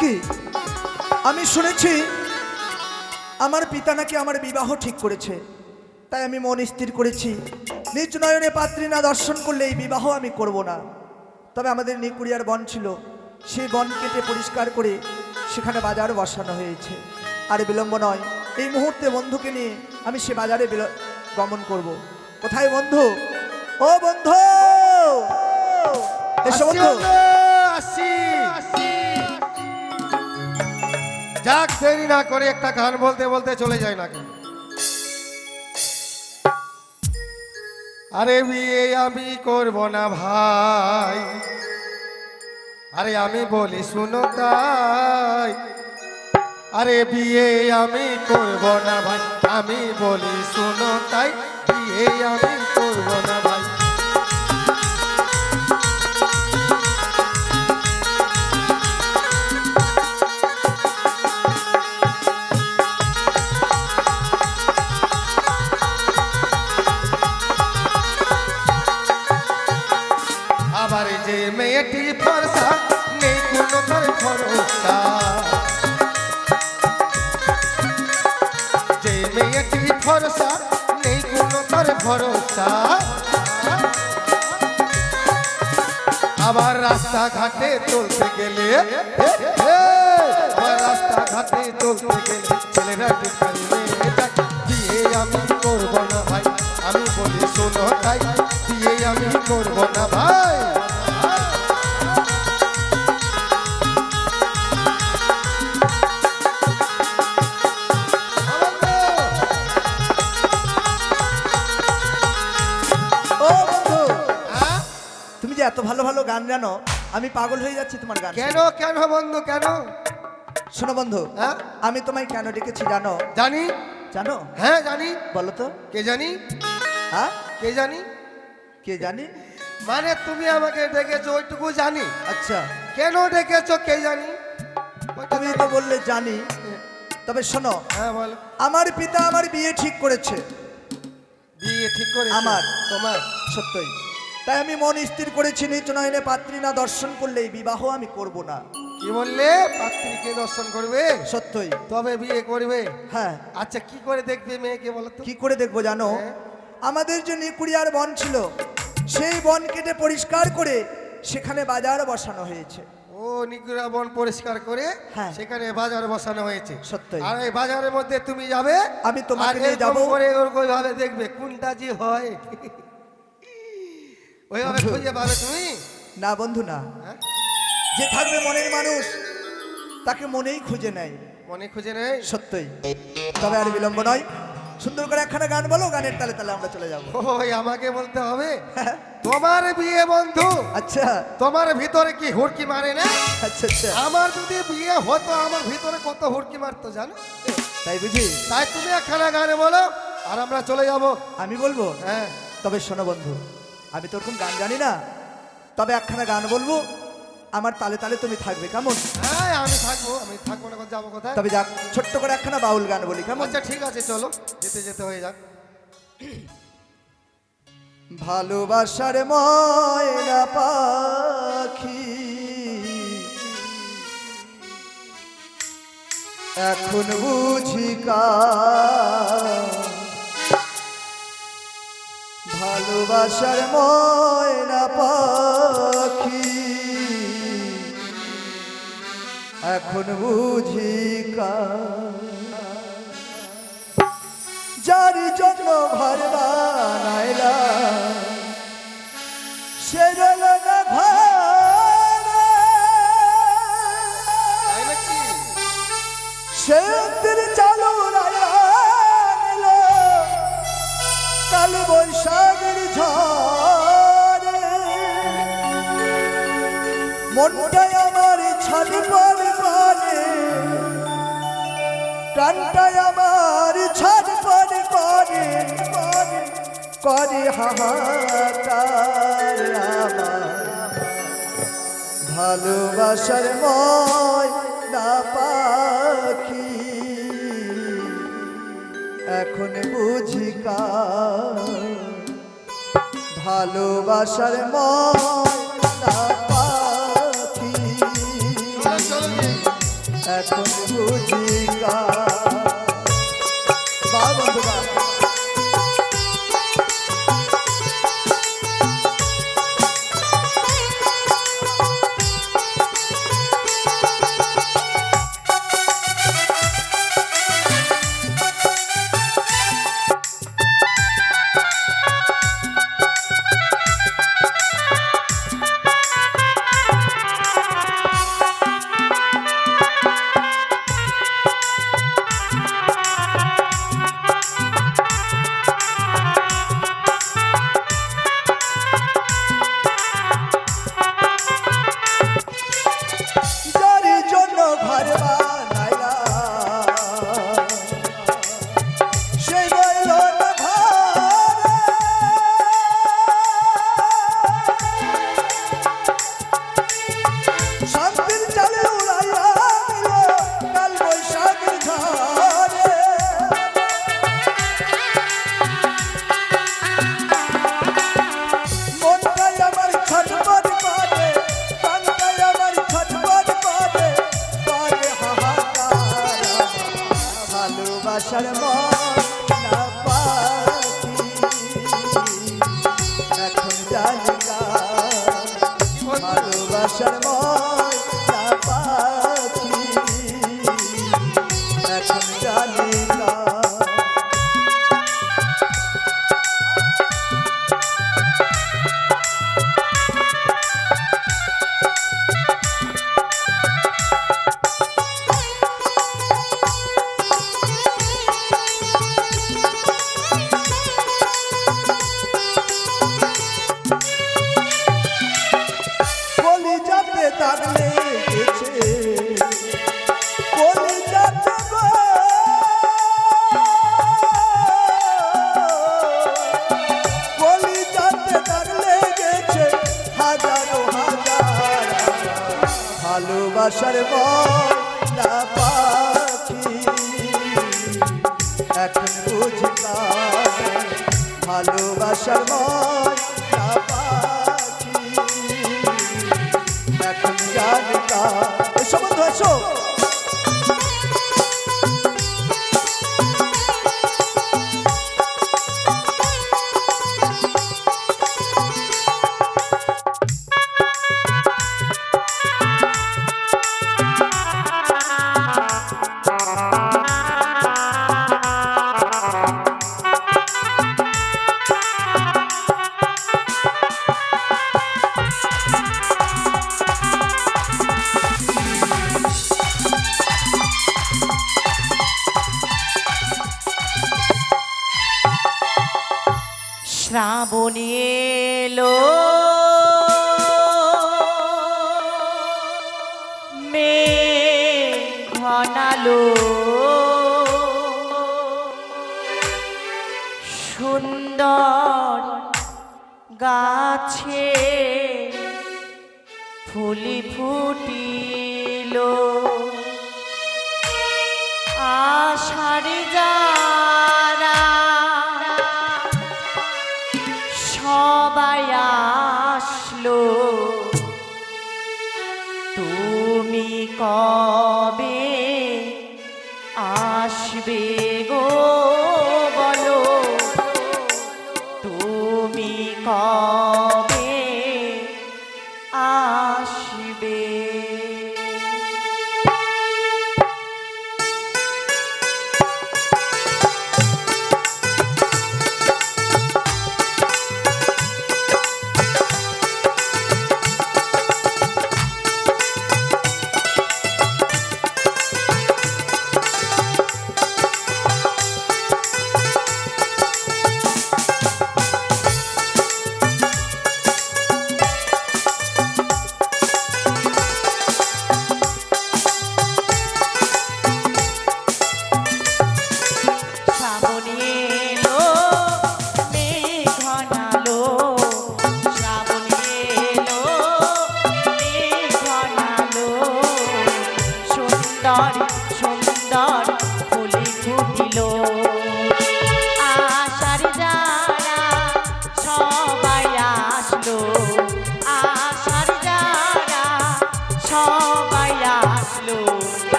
কি আমি শুনেছি আমার পিতা নাকি আমার বিবাহ ঠিক করেছে, তাই আমি মন স্থির করেছি নিজ নয়নে পাত্রী না দর্শন করলে এই বিবাহ আমি করব না। তবে আমাদের নিকুড়িয়ার বন ছিল, সেই বন কেটে পরিষ্কার করে সেখানে বাজার বসানো হয়েছে। আর বিলম্ব নয়, এই মুহূর্তে বন্ধুকে নিয়ে আমি সে বাজারে গমন করব। কোথায় বন্ধু? ও বন্ধু, এসো বন্ধু। যাক, দেরি না করে একটা গান বলতে বলতে চলে যায় না কেন? আরে বিয়ে আমি করব না ভাই, আরে আমি বলি শুনো তাই। আরে বিয়ে আমি করব না ভাই, আমি বলি শুনো তাই। বিয়ে আমি করব না ভাই। আবার যে মেয়েটি ফর্সা নেই কোনো তার ভরসা, যে মেয়েটি ফর্সা নেই কোনো তার ভরসা। আবার রাস্তাঘাটে চলতে গেলে, আবার রাস্তাঘাটে চলতে গেলে ছেলেরা টিকারি মেয়ে যায়। বিয়ে আমি করব না ভাই, আমি বলি শোনো তাই। বিয়ে আমি করব না ভাই। ও বন্ধু, তুমি যে এত ভালো ভালো গান জানো, আমি পাগল হয়ে যাচ্ছি তোমার গান কেন শুনে। কেন বন্ধু কেন? শোনো বন্ধু, হ্যাঁ আমি তোমায় কেন ডেকেছি জানো? জানি। জানো? হ্যাঁ জানি। বলো তো। কে জানি? হ্যাঁ, কে জানি কে জানি? মানে তুমি আমাকে ডেকেছো ওইটুকু জানি। আচ্ছা, কেন ডেকেছো কে জানি? তুমি তো বললে জানি। তবে শোনো, হ্যাঁ বলো। আমার পিতা আমার বিয়ে ঠিক করেছে। বিয়ে ঠিক করে আমার। তোমার? সত্যই। তাই আমি মন স্থির করেছি নিজ নয়নে পাত্রী না দর্শন করলে এই বিবাহ আমি করব না। কি বললে? পাত্রীকে দর্শন করবে? সত্যই। তবে বিয়ে করবে? হ্যাঁ। আচ্ছা, কি করে দেখবে মেয়েকে বলো তো? কি করে দেখবো জানো? হ্যাঁ। আমাদের যে নিকুড়িয়ার বন ছিল, সেই বন কেটে পরিষ্কার করে সেখানে বাজার বসানো হয়েছে। ও, নিগুড়া বন পরিষ্কার করে হ্যাঁ। সেখানে বাজার বসানো হয়েছে। সত্যই। আর এই বাজারের মধ্যে তুমি যাবে, আমি তোমাকে আর নিয়ে এরকম যাবো। করে ওরকম ভাবে দেখবে কোনটা যে হয়। ওইভাবে বন্ধু। খুঁজে পাবে তুমি। না বন্ধু না, হ্যাঁ? যে থাকবে মনের মানুষ তাকে মনেই খুঁজে নেয়। মনে খুঁজে নেই। সত্যই। তবে আর বিলম্ব নয়, সুন্দর করে একখানা গান বলো, গানের তালে তালে আমরা চলে যাবো। ওই আমাকে বলতে হবে? তোমার বিয়ে বন্ধু, আচ্ছা তোমার ভিতরে কি হুড়কি মারে না? আচ্ছা আচ্ছা, আমার যদি বিয়ে হতো আমার ভিতরে কত হুড়কি মারতো জানো? তাই বুঝি? তাই তুমি একখানা গানে বলো আর আমরা চলে যাব। আমি বলবো? হ্যাঁ। তবে শোনো বন্ধু, আমি তো ওরকম গান জানি না, তবে একখানা গান বলবো, আমার তালে তালে তুমি থাকবে, কেমন? হ্যাঁ আমি থাকবো না, যাবো কোথায়? তবে যাক, ছোট্ট করে একখানা বাউল গান বলি, কেমন? আচ্ছা ঠিক আছে, চলো যেতে যেতে হয়ে যাক। ভালোবাসার ময়না পাখি এখন বুঝি কার, ভালোবাসার ময়না পাখি এখন বুঝি কার, যার জন্য ঘর বানাইলা সে রইল না ঘরে, তাই নাকি? সে অন্তির চালু রায়াল কাল বৈশাখের ঝড়ে, মনটাই আমার ছটফট করে, প্রাণটাই আমার ছটফট করে, করে হাহাকার আমার, ভালোবাসার ময়না পাখি এখন বুঝি কার, ভালোবাসার ময়না পাখি চলো চলো এখন বুঝি বা বন্ধুরা ভালোবাসার ময়না পাখি এখন জানি না ভালোবাসার ময়না পাখি এখন জানি না তার লেগেছে কলিজাতে গো কলিজাতে তার লেগেছে হাজারো হাজার ভালোবাসার ময়না পাখি এখন বুঝি না ভালোবাসার ময়না পাখি এখন জানি না এসো বন্ধু এসো শ্রাবণ এলো মেঘ ঘনালো সুন্দর গাছে ফুলি ফুটিল আষাঢ়ে যারা সবাই আসলো তুমি কবে আসবে গো বলো তুমি কবে আসবে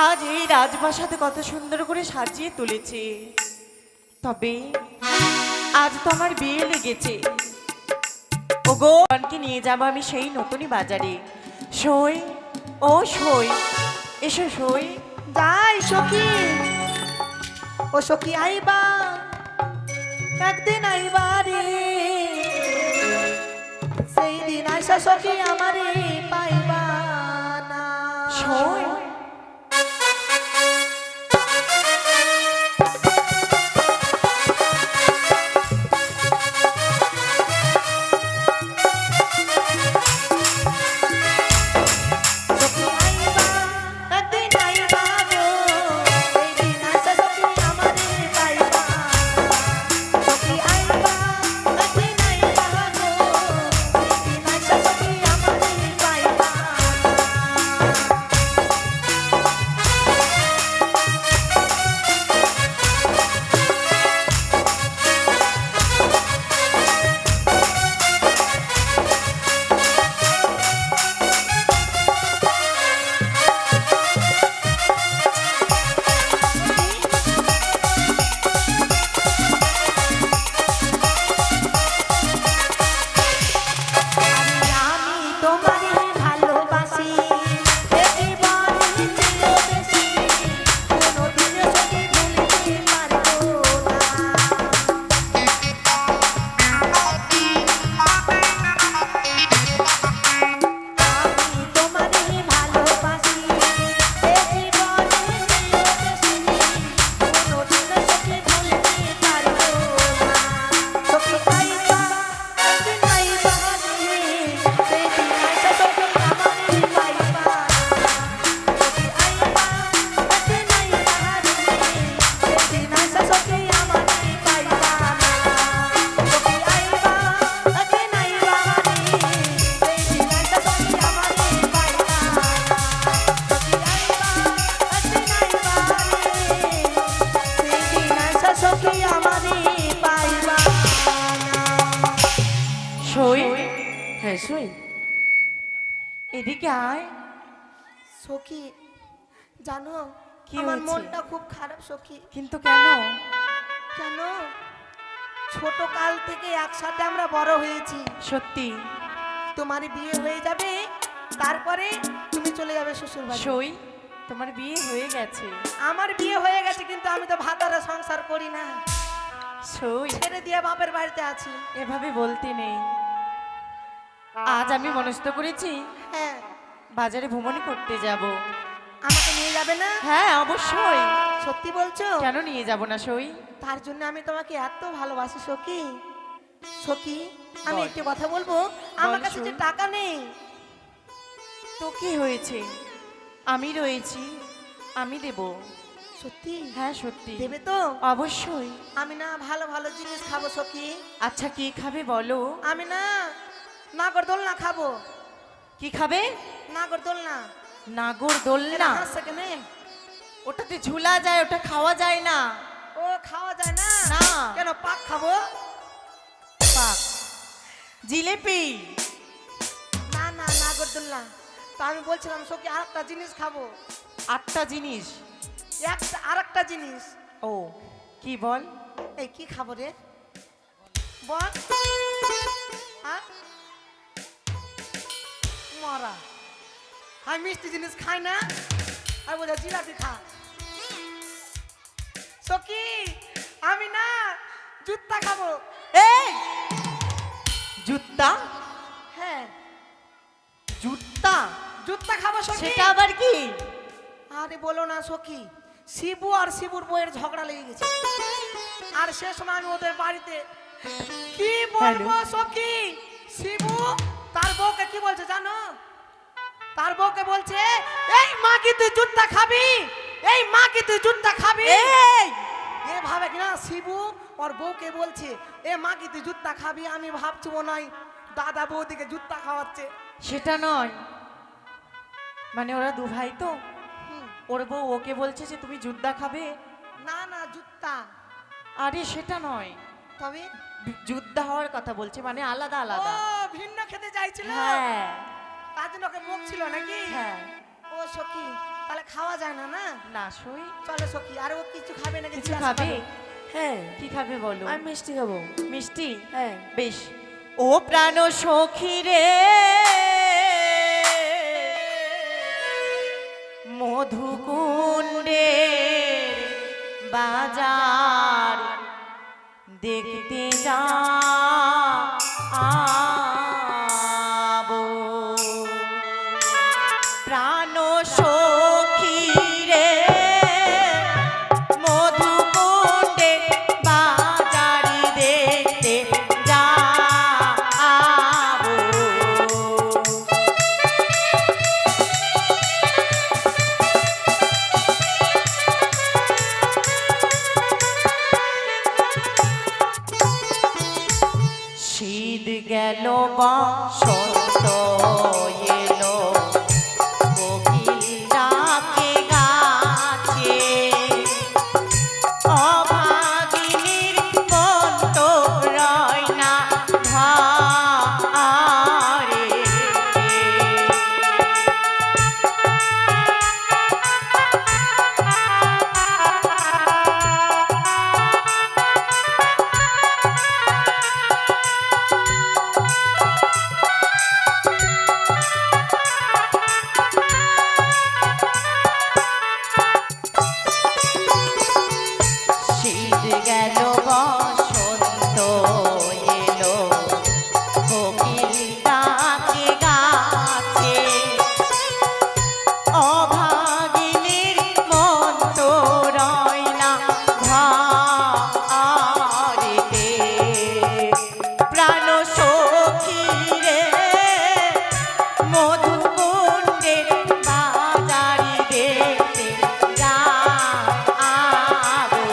আজ এই রাজপ্রাসাদে কত সুন্দর করে সাজিয়ে তুলেছে, তবে আজ তো আমার বিয়ে লেগেছে। ওগো, কে নিয়ে যাবো আমি সেই নতুনই বাজারে। সই, ও সই, এসো সই। যাই সখী, ও সখী আইবা, একদিন আইবা রে, সেই দিন আইসা সখী আমারে পাইবা না। সই, সখী আইবা, একদিন আইবা গো, সেই দিন আইসা সখী আমারে পাইবা না। সখী আইবা, একদিন আইবা গো, সেই দিন আইসা সখী আমারে পাইবা না। আমি তোমারে ভালোবাসি, এ জীবনে চিরবেশি, কোনোদিন সখী ভুলতে পারবো না। আমি তোমারে ভালোবাসি, এ জীবনে চিরবেশি, কোনোদিন সখী ভুলতে পারবো না। সখী আইবা, একদিন আইবা রে, সেই দিন আইসা সখী আমারে পাইবা না। সখী আইবা, একদিন আইবা রে, সেই দিন আইসা সখী আমারে পাইবা না। সখী আইবা, একদিন আইবা রে, সেই দিন আইসা সখী আমারে পাইবা না। সখী আইবা, একদিন আইবা রে, সেই দিন আইসা সখী আমারে পাইবা না। সই, হ্যাঁ সই, এদিকে আয়। সখী জানো, কি আমার হয়েছে? মনটা খুব খারাপ সখী। কিন্তু কেন? কেন? ছোট কাল থেকে একসাথে আমরা বড় হয়েছি। সত্যি? তোমার বিয়ে হয়ে যাবে, তারপরে তুমি চলে যাবে শ্বশুর বাড়ি। সই, তোমার বিয়ে হয়ে গেছে। আমার বিয়ে হয়ে গেছে, কিন্তু আমি তো ভাতারে সংসার করি না, সই, ছেড়ে দিয়ে বাপের বাড়িতে আছি। এভাবে বলতে নেই। আজ আমি মনস্থ করেছি হ্যাঁ, বাজারে ভ্রমণ করতে যাব। আমাকে নিয়ে যাবে না? হ্যাঁ অবশ্যই, সত্যি বলছো? কেন নিয়ে যাব না সই? তার জন্য আমি তোমাকে এত ভালোবাসি সখী। সখী, আমি বল। একটা কথা বলবো, আমার বল কাছে যে শুন। টাকা নেই। তো কি হয়েছে, আমি রয়েছি, আমি দেব। সত্যি? হ্যাঁ সত্যি দেবে তো? অবশ্যই। আমি না ভালো ভালো জিনিস খাবো সখী। আচ্ছা কি খাবে বলো? আমি না নাগরদোলনা খাবো। কি খাবে? নাগরদোলনা। নাগর দোলনা? হাসছে কেনে? ওটাতে ঝুলা যায়, ওটা খাওয়া যায় না। ও খাওয়া যায় না? না। কেন পাক খাবো? পাক, জিলেপি। না না, নাগরদোলনা। তো আমি বলছিলাম সখী আরেকটা জিনিস খাবো। 8টা জিনিস? একটা আরেকটা জিনিস। ও কি বল? এই কি খাবো রে? বল। হ্যাঁ? মরা। আমি মিষ্টি জিনিস খাই না, আর বলে জিলাপি খা। সখী, আমি না জুত্তা খাবো। এই জুত্তা? হ্যাঁ, জুত্তা? জুত্তা খাবো সখী। সেটা আবার কি? আরে বলো না সখী, শিবু আর শিবুর বউয়ের ঝগড়া লেগে গেছে। আর সে সময় আমি ওদের বাড়িতে কি বলবো সখী, শিবু তার বউকে কি বলছে জানো? তার বউকে বলছে, এই মা কি তুই জুত্তা খাবি? এই মা কি তুই জুত্তা খাবি? এই এ ভাবে কিনা শিবু ওর বউকে বলছে, এ মা কি তুই জুত্তা খাবি? আমি ভাবছি ও নয় দাদা বৌদিকে জুত্তা খাওয়াচ্ছে। সেটা নয়, মানে ওরা দু ভাই তো, হুম, ওর বউ ওকে বলছে যে তুমি জুদ্দা খাবে। না না জুত্তা। আরে সেটা নয়, তবে যুদ্ধ হওয়ার কথা বলছে, মানে আলাদা ও আলাদা। ভিন্ন খেতে চাইছিল, হ্যাঁ তার জন্য ওকে বকছিল নাকি? হ্যাঁ। ও ও সখী তাহলে খাওয়া যায় না না? না সই চলো সখী, আর ও কিছু খাবে না? কিছু খাবে? হ্যাঁ, কি খাবে বলো? আমি মিষ্টি খাবো। মিষ্টি? হ্যাঁ। বেশ। ও প্রাণ সখী রে, মধুকুণ্ডের বাজার দেখতে যাবো। প্রাণ সখী রে, মধুকুণ্ডের বাজার দেখতে যাবো। শীত গেল বসন্ত এলো, কোকিল ডাকে গাছে, অভাগিনীর মন তো রয় না ঘরে। শীত গেল বসন্ত এলো, কোকিল ডাকে গাছে, অভাগিনীর মন তো রয় না ঘরেতে। প্রাণ সখী রে, মধুকুণ্ডের বাজারি দেখতে যাবো।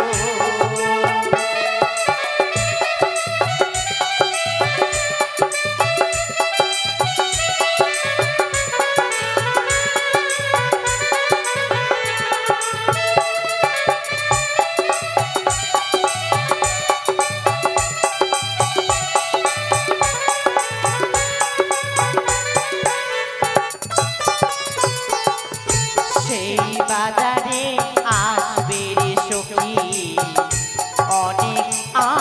সেই বাজারে আসবে রে সখী অনেক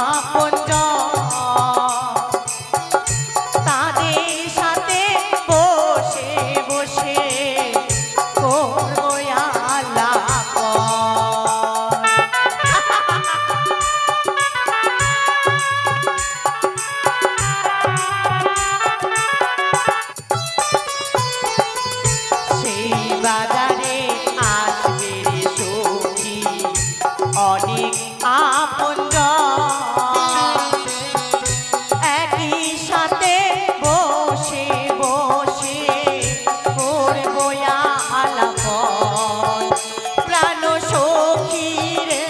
আপনজন, তাদের সাথে বসে বসে করবো আলাপ। সেই বাজারে আসবে রে সখী অনেক আপনজন, একই সাথে বসে বসে করবো আলাপ। প্রাণ সখী রে,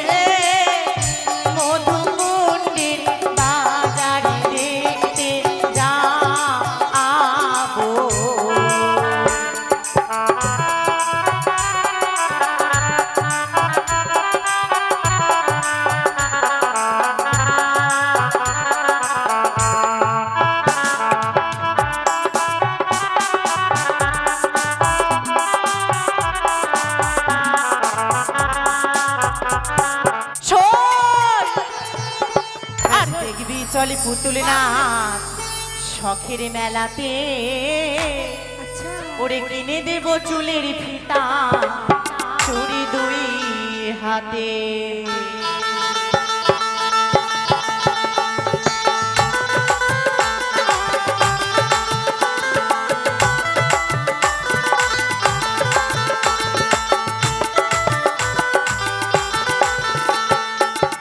মধুকুণ্ডের বাজার দেখতে যাবো। শোন, আর দেখবি চলে পুতুল নাচ শখের মেলাতে। আচ্ছা, ওরে কিনে দেব চুলের ফিতা, চুরি দুই হাতে।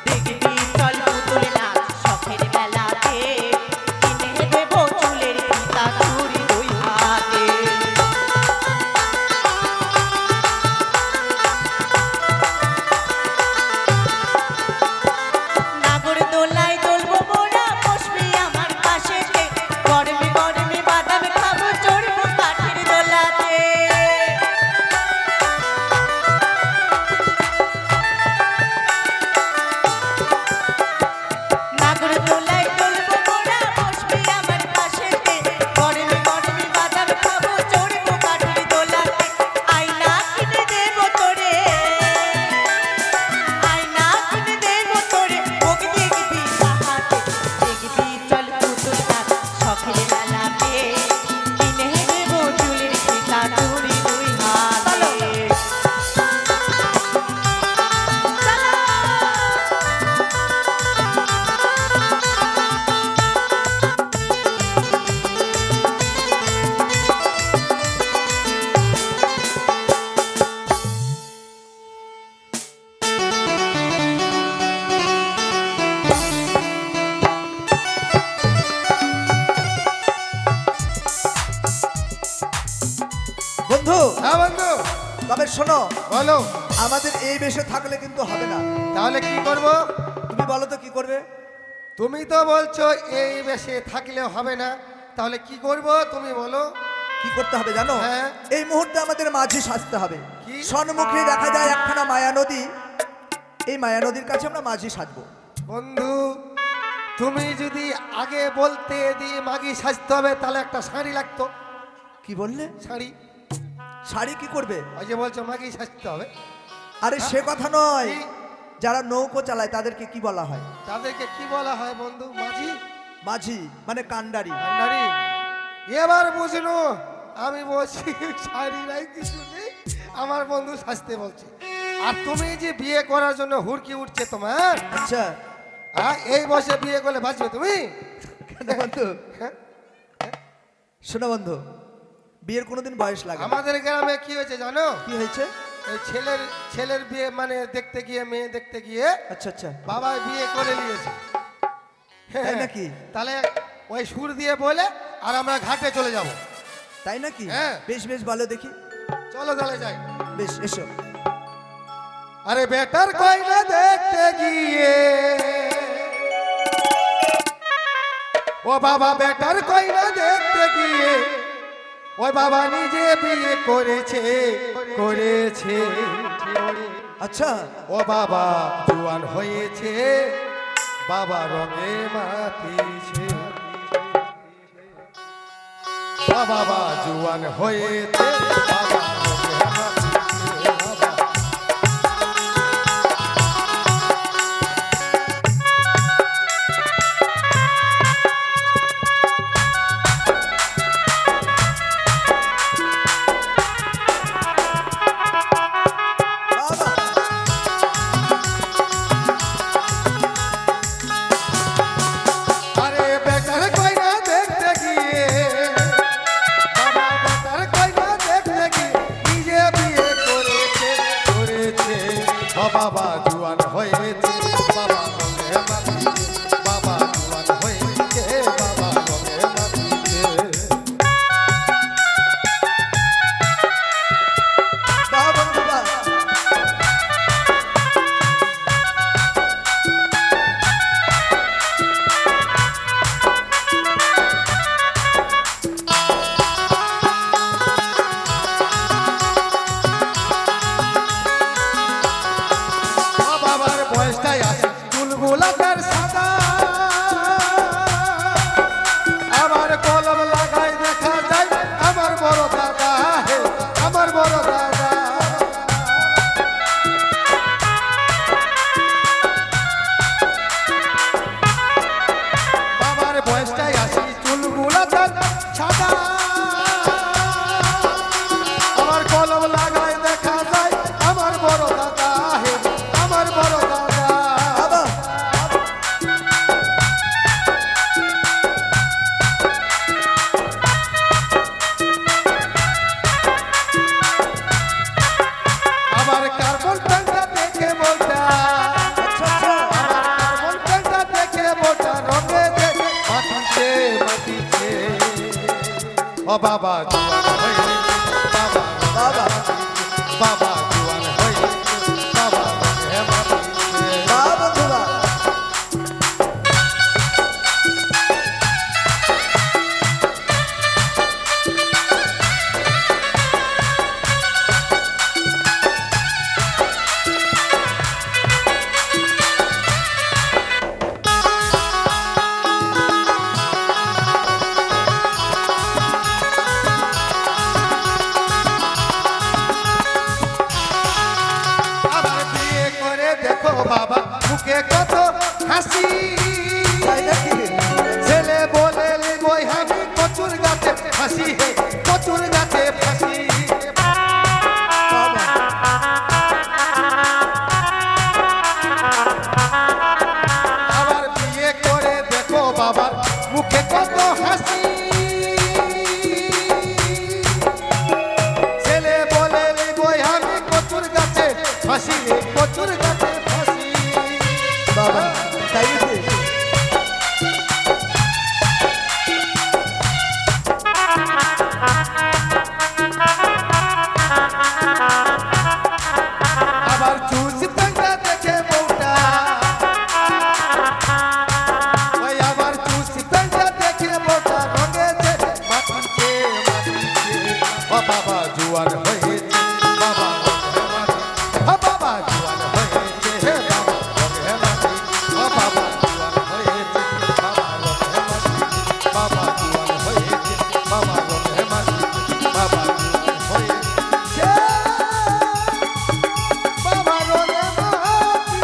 দেখবি চল পুতুল নাচ শখের মেলাতে, কিনে দেব চুলের ফিতা, চুরি দুই হাতে। বন্ধু হ্যাঁ বন্ধু তবে শোনো, বলো। আমাদের এই বেশে থাকলে কিন্তু হবে না। তাহলে কি করব? তুমি বলো তো কি করবে? তুমি তো বলছো এই বেশে থাকলে হবে না, তাহলে কি করব তুমি বলো। কি করতে হবে জানো? হ্যাঁ। এই মুহূর্তে আমাদের মাঝি সাজতে হবে। কি? সন্মুখে দেখা যায় একখানা মায়া নদী, এই মায়া নদীর কাছে আমরা মাঝি সাজবো। বন্ধু তুমি যদি আগে বলতে দিয়ে মাগি সাজতে হবে তাহলে একটা শাড়ি লাগতো। কি বললে? শাড়ি। শাড়ি কি করবে? ওই যে বলছো মাগি সাজতে হবে, আরে সে কথা নয়, কি? যারা নৌকো চালায় তাদেরকে কি বলা হয়? তাদেরকে কি বলা হয় বন্ধু? মাঝি, মাঝি মানে কান্ডারি। ভান্ডারি। এবার বুঝলো, আমি বলছি শাড়ি নাই কিছু নেই, আমার বন্ধু সাজতে বলছে। আর তুমি যে বিয়ে করার জন্য হুড়কি উঠছে তোমার, আচ্ছা এই বয়সে বিয়ে করলে বাঁচবে তুমি? কেন বন্ধু? হ্যাঁ? শোনো বন্ধু, বিয়ের কোনোদিন বয়স লাগে না। আমাদের গ্রামে কি হয়েছে জানো? কি হয়েছে? এই ছেলের বিয়ে মানে দেখতে গিয়ে, মেয়ে দেখতে গিয়ে আচ্ছা আচ্ছা, বাবা বিয়ে করে নিয়েছে। তাই নাকি? তাহলে ওই সুর দিয়ে বলে আর আমরা ঘাটে চলে যাব। তাই নাকি? হ্যাঁ। বেশ বেশ ভালো, দেখি। চলো তাহলে যাই। বেশ এসো। আরে বেটার কইনা দেখতে গিয়ে, ও বাবা বেটার কইনা দেখতে গিয়ে, ওই বাবা নিজে বিয়ে করেছে। আচ্ছা ও বাবা জোয়ান হয়েছে, বাবা রঙে মাতিছে। ও বাবা জোয়ান হয়েছে, বাবা রঙে মাতিছে। বাবা বাবা, আরে বেটার কইনা দেখতে গিয়ে, বাবা বেটার কইনা দেখতে গিয়ে নিজে বিয়ে করেছে। ও বাবা জোয়ান হয়েছে, বাবা রঙে মাতিছে। বাবা জোয়ান হয়েছে, বাবা রঙে মাতিছে। বাহ বন্ধু বাহ। ও বাবার বয়সটাই আছে চুলগুলাকার সাদা, আমার কলম লাগাই দেখা যায় আমার বড় দাদা, হে আমার বড় দাদা। বাবার বয়সটাই আছে চুলগুলাকার সাদা, আমার কলম লাগাই দেখা যায় আমার বড় দাদা, হে আমার বড় দাদা। বাবা আমার কার্বন প্যান্টটা দেখে বলতা, আচ্ছা আচ্ছা, আমার কার্বন প্যান্টটা দেখে বলতা রঙে দেখে মাটিছে মাটিছে। ও বাবা জোয়ান হয়েছে, বাবা বাবা বাবা জোয়ান হয়েছে, বাবা রঙে মাটিছে। বাহ বন্ধু বাহ। আবার বিয়ে করে দেখো বাবা মুখে কত হাসি, তাই নাকি? ছেলে বলে বই আমি কচুর গাছে ফাঁসি, হে কচুর গাছে ফাঁসি। বাবা আবার বিয়ে করে দেখো বাবার মুখে কত হাসি, ছেলে বলে বই আমি কচুর গাছে ফাঁসি, হে কচুর গাছে ফাঁসি। বাবা, তাই নাকি? ও বাবা জুয়ান হয়েছে বাবা রঙে মাটি ও বাবা জুয়ান হয়েছে হে বাবা রঙে মাটি ও বাবা জুয়ান হয়েছে বাবা রঙে মাটি বাবা জুয়ান হয়েছে বাবা রঙে মাটি বাবা জুয়ান হয়েছে বাবা রঙে মাটি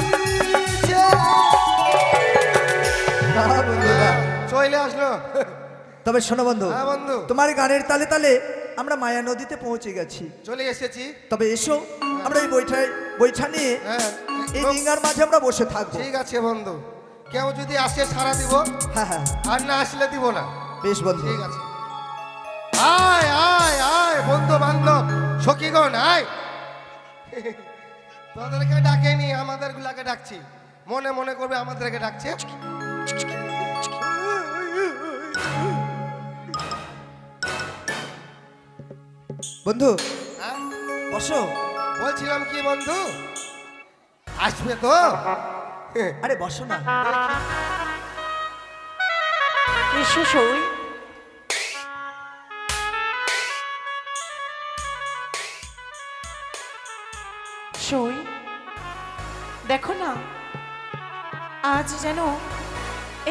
বন্ধুরা, চলে আসলো তবে শোনো বন্ধু, হ্যাঁ বন্ধু। তোমার গানের তালে তালে আমরা মায়া নদীতে পৌঁছে গেছি। চলে এসেছি তবে এসো আমরা এই বৈঠা নিয়ে হ্যাঁ এই ডিঙ্গার মাঝে আমরা বসে থাকবো। ঠিক আছে বন্ধু কেউ যদি আসে সারা দিব হ্যাঁ হ্যাঁ, আর না আসলে দিব না বেশ বন্ধু। ঠিক আছে আয় আয় আয় বন্ধু বান্ধব সখীগণ আয় তোদেরকে ডাকেনি আমাদের গুলাকে ডাকছি মনে মনে করবে আমাদেরকে ডাকছে বন্ধু হ্যাঁ? বসো। বলছিলাম কি বন্ধু আসবে তো আরে বসো না। এসো সই। সই, দেখো না আজ যেন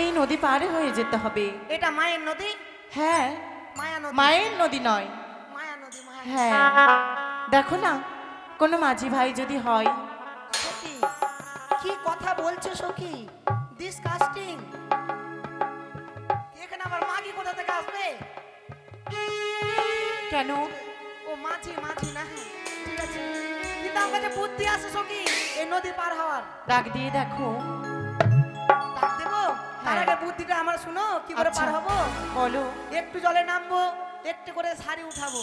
এই নদী পারে হয়ে যেতে হবে। এটা মায়ের নদী, হ্যাঁ, মায়া নদী, মায়ের নদী নয়। মায়া নদী, মায়া নদী। হ্যাঁ, দেখো না কোনো মাঝি ভাই যদি হয়। সখী, কি কথা বলছো সখী? ডিসকাস্টিং। এখানে আবার মাগি কোথা থেকে আসবে? কেন? ও মাঝি, মাঝি না, হ্যাঁ, ঠিক আছে। কিন্তু আমার কাছে বুদ্ধি আছে সখী, এই নদী পার হওয়ার। ডাক দিয়ে দেখো। ডাক দেবো? তার হ্যাঁ। আগে বুদ্ধিটা আমার শুনো, কি করে আচ্ছা, পার হবো। বলো। একটু জলে নামবো, একটু করে শাড়ি উঠাবো,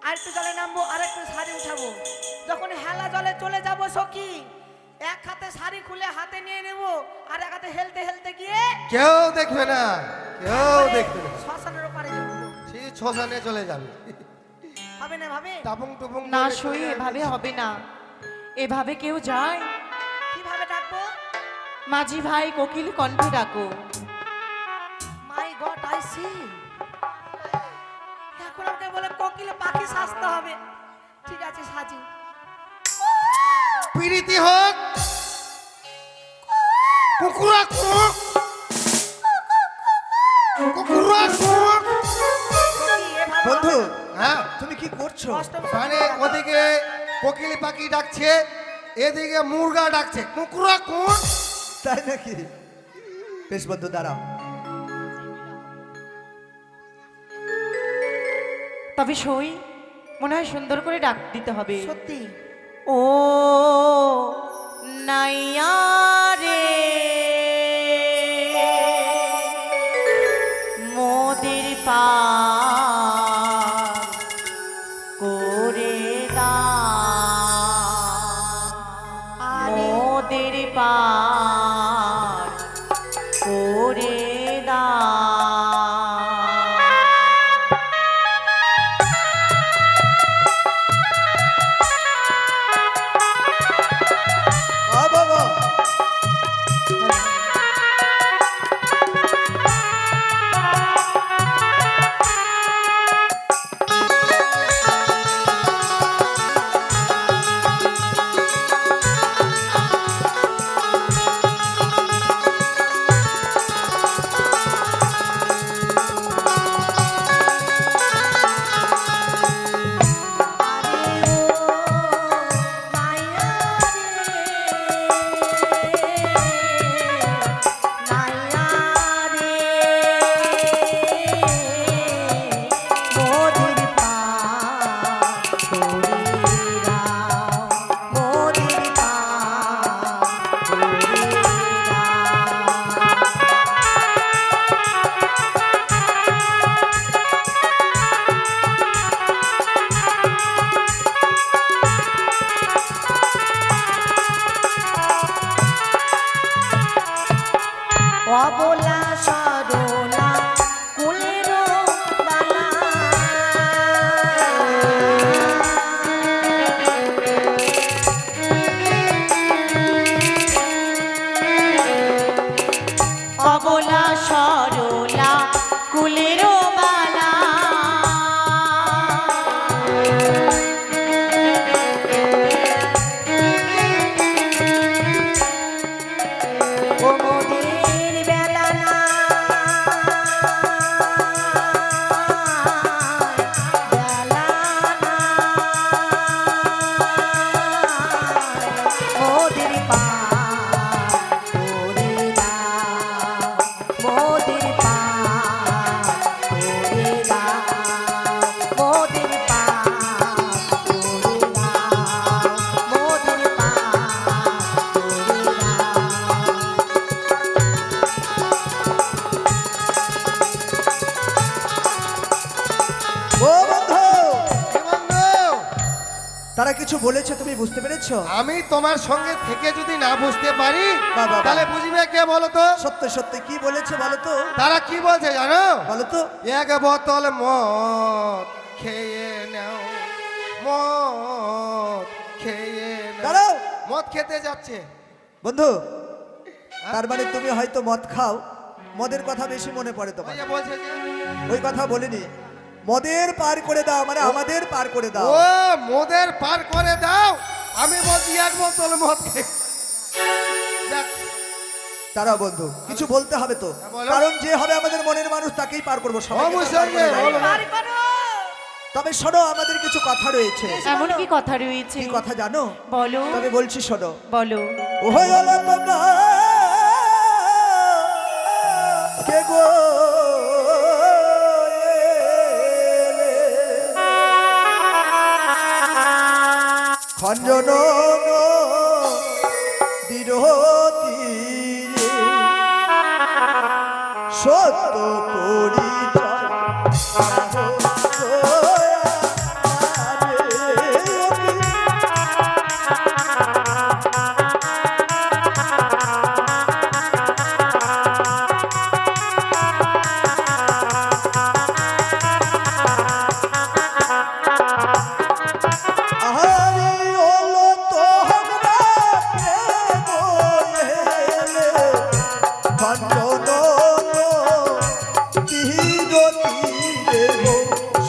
আর একটু জলে নামবো, আর একটু শাড়ি উঠাবো। যখন হেলা জলে চলে যাব সখী, এক হাতে শাড়ি খুলে হাতে নিয়ে নেব, আর এক হাতে হেলতে হেলতে গিয়ে কেউ দেখবে না কেউ দেখবে না শ্মশানের ওপারে যাবো। সেই শ্মশানে চলে যাবে হবে না ভাবে? টাপুং টুপুং না করে সই, চলে এভাবে যাবে। হবে না। এভাবে কেউ যায়? কিভাবে ডাকবো? মাঝি ভাই কোকিল কণ্ঠে ডাকো। মাই গড, আই সি। এখন আমাকে বলে কোকিল পাখি সাজতে হবে। ঠিক আছে, সাজি। প্রীতি হোক কুকুরা কুক কুকুরা কুক সখী, এভাবে বন্ধু, হবে না। হ্যাঁ তুমি কি করছো? অষ্টম মানে সখী, ওদিকে কোকিল পাখি ডাকছে এদিকে মুরগা ডাকছে কুকুরা কুক তাই নাকি? বেশ বন্ধু, দাঁড়াও। তবে সই, মনে হয় সুন্দর করে ডাক দিতে হবে। সত্যি ও নাইয়া রে মোদের পার করে দা, মোদের পার করে দা। বাবা, তারা কিছু বলেছে, তুমি বুঝতে পেরেছো? আমি তোমার সঙ্গে থেকে যদি না বুঝতে পারি বাহ, বাহ, বাহ। তাহলে বুঝবে কে বলো তো? সত্যি সত্যি কি বলেছে বলো তো, তারা কি বলছে জানো? বলো তো। এক বোতল মদ খেয়ে নাও, মদ খেয়ে নাও। দাঁড়াও মদ খেতে যাচ্ছে। বন্ধু, তার মানে তুমি হয়তো মদ খাও, মদের কথা বেশি মনে পড়ে ওই তোমার। যে বলছে যে, ওই কথা বলিনি, মদের পার করে দাও মানে আমাদের পার করে দাও। ও মদের পার করে দাও, আমি বলছি এক বোতল মদ খেয়ে। যাক, তারা বন্ধু কিছু বলতে হবে তো, বলো। কারণ যে হবে আমাদের মনের মানুষ তাকেই পার করবো সবাইকে তো অবশ্যই পার করে দেয় বলো। না। বাড়ি করো। তবে শোনো, আমাদের কিছু কথা রয়েছে। এমন কি কথা রয়েছে? কি কথা জানো? বলো তবে বলছি শোনো। বলো। ও হলো তোমরা কে গো খঞ্জন দৃঢ়তি সত্য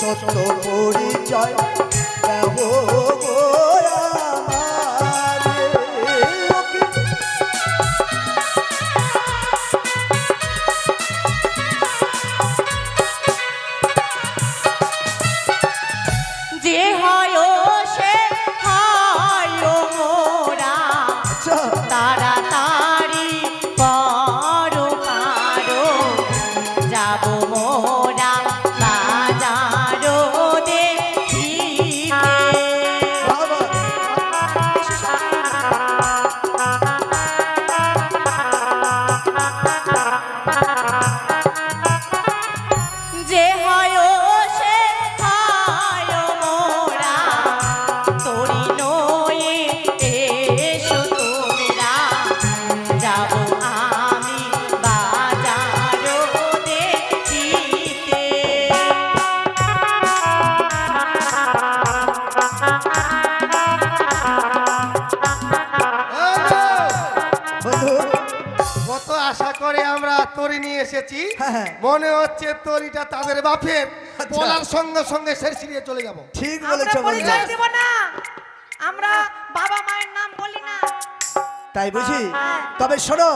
সত্য পরিচয় দেব গো আমারে। যে হয় সে হয় মোরা, আচ্ছা তাড়াতাড়ি করো পারো, যাব মোরা বাজারো দেখিতে। বাবা, যে হয় সে হয় মোরা, তোরি নয়ে এসো তোমরা, যাব আমি বাজারো দেখিতে। এই যে, বন্ধু কত আশা করে আমরা তরি নিয়ে এসেছি, হ্যাঁ, হ্যাঁ। মনে হচ্ছে তরিটা তাদের বাপের, আচ্ছা। বলার সঙ্গে সঙ্গে সের ছিড়িয়ে চলে যাব। ঠিক আমরা বলেছো বন্ধু। পরিচয় দেব না, আমরা বাবা মায়ের নাম বলি না। তাই বুঝি? তবে শোনো,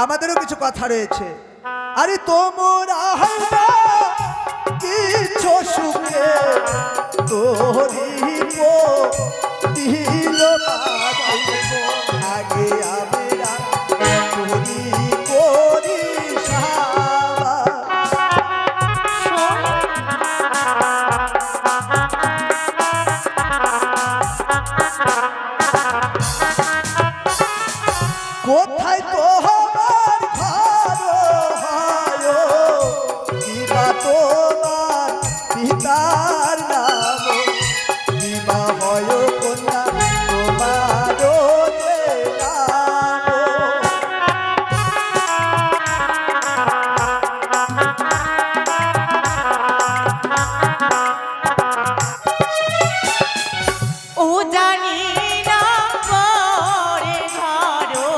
আমাদেরও কিছু কথা রয়েছে। আরে তোমরা হইবা কিছু সুখে তোরিব দিল আগে আমরা করি সাবা। কোথায় তোমার ঘর হয়, কিবা তোমার পিতার নাম, কিবা হয় কন্যা তোমার নাম। ও জানি না পরে ধরো,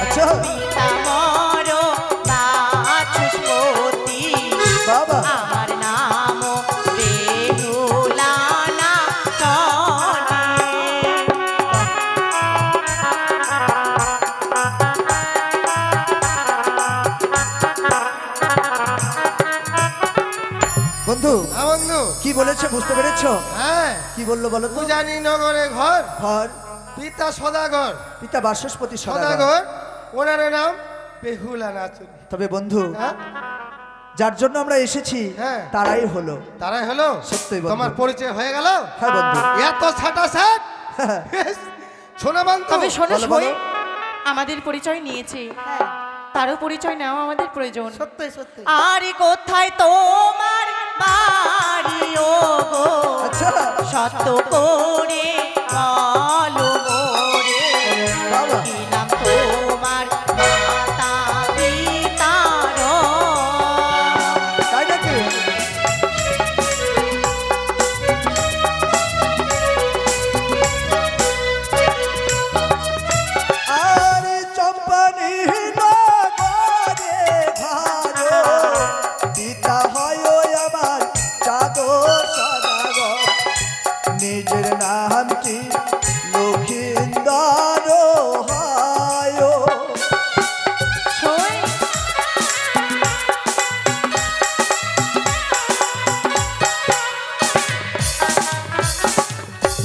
আচ্ছা পিতা মরো বাচস্পতি, বাবা, আমার নাম বেহুলা না শোনে। বন্ধু বন্ধু, কি বলেছে বুঝতে পেরেছো? হ্যাঁ, কি বললো বলো তো? পূজানী নগরে ঘর, ঘর, পিতা সদাগর, পিতা বাচস্পতি সদাগর। সদাগর, ওনার নাম বেহুলা নাচুরি। তবে বন্ধু, হ্যাঁ, যার জন্য আমরা এসেছি হ্যাঁ। তারাই হলো। তারাই হলো। সত্যই বন্ধু। তোমার পরিচয় হয়ে গেল? হ্যাঁ বন্ধু। এত ছাটা ছাট শোনা বান্ধব, তবে শোনো বলো, সই, বলো। আমাদের পরিচয় নিয়েছে, হ্যাঁ, তারও পরিচয় নেওয়া আমাদের প্রয়োজন। সত্যি সত্যি। আর কোথায় তোমার বাড়ি ও গো, আচ্ছা সত্য করে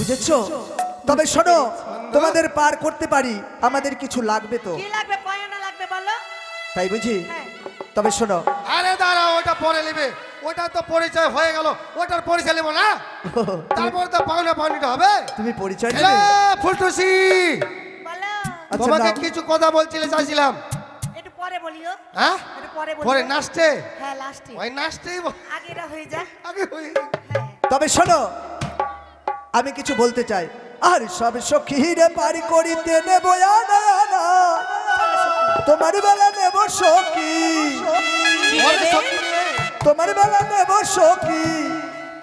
বুঝেছো? তবে শোনো, তোমাদের পার করতে পারি, আমাদের কিছু লাগবে তো, কি লাগবে পয়না লাগবে বলো? তাই বুঝি? হ্যাঁ। তবে শোনো, আরে দাঁড়া, ওটা পরে নেবে, ওটা তো পরিচয় হয়ে গেল, ওটার পরিচয় নেবো না, তারপরে তো পাওনা পাওনিটা হবে। তুমি পরিচয় হ্যালো দেবে? ফুলটুসি, বলো, আচ্ছা, তোমাকে নাও। কিছু কথা বলছিলে, চাইছিলাম। একটু পরে বলিও। হ্যাঁ, একটু পরে বলিও। পরে নাচতে, হ্যাঁ লাস্টে। ওই নাচতেই আগে এটা হয়ে যাক। আগে হয়ে হ্যাঁ। তবে শোনো, আমি কিছু বলতে চাই। আর সব সখীরে পারি করিতে নেব আনা আনা, তোমার বেলা নেব সখী, কি ওরে নেবে? সখী রে। তোমার বেলা নেব সখী,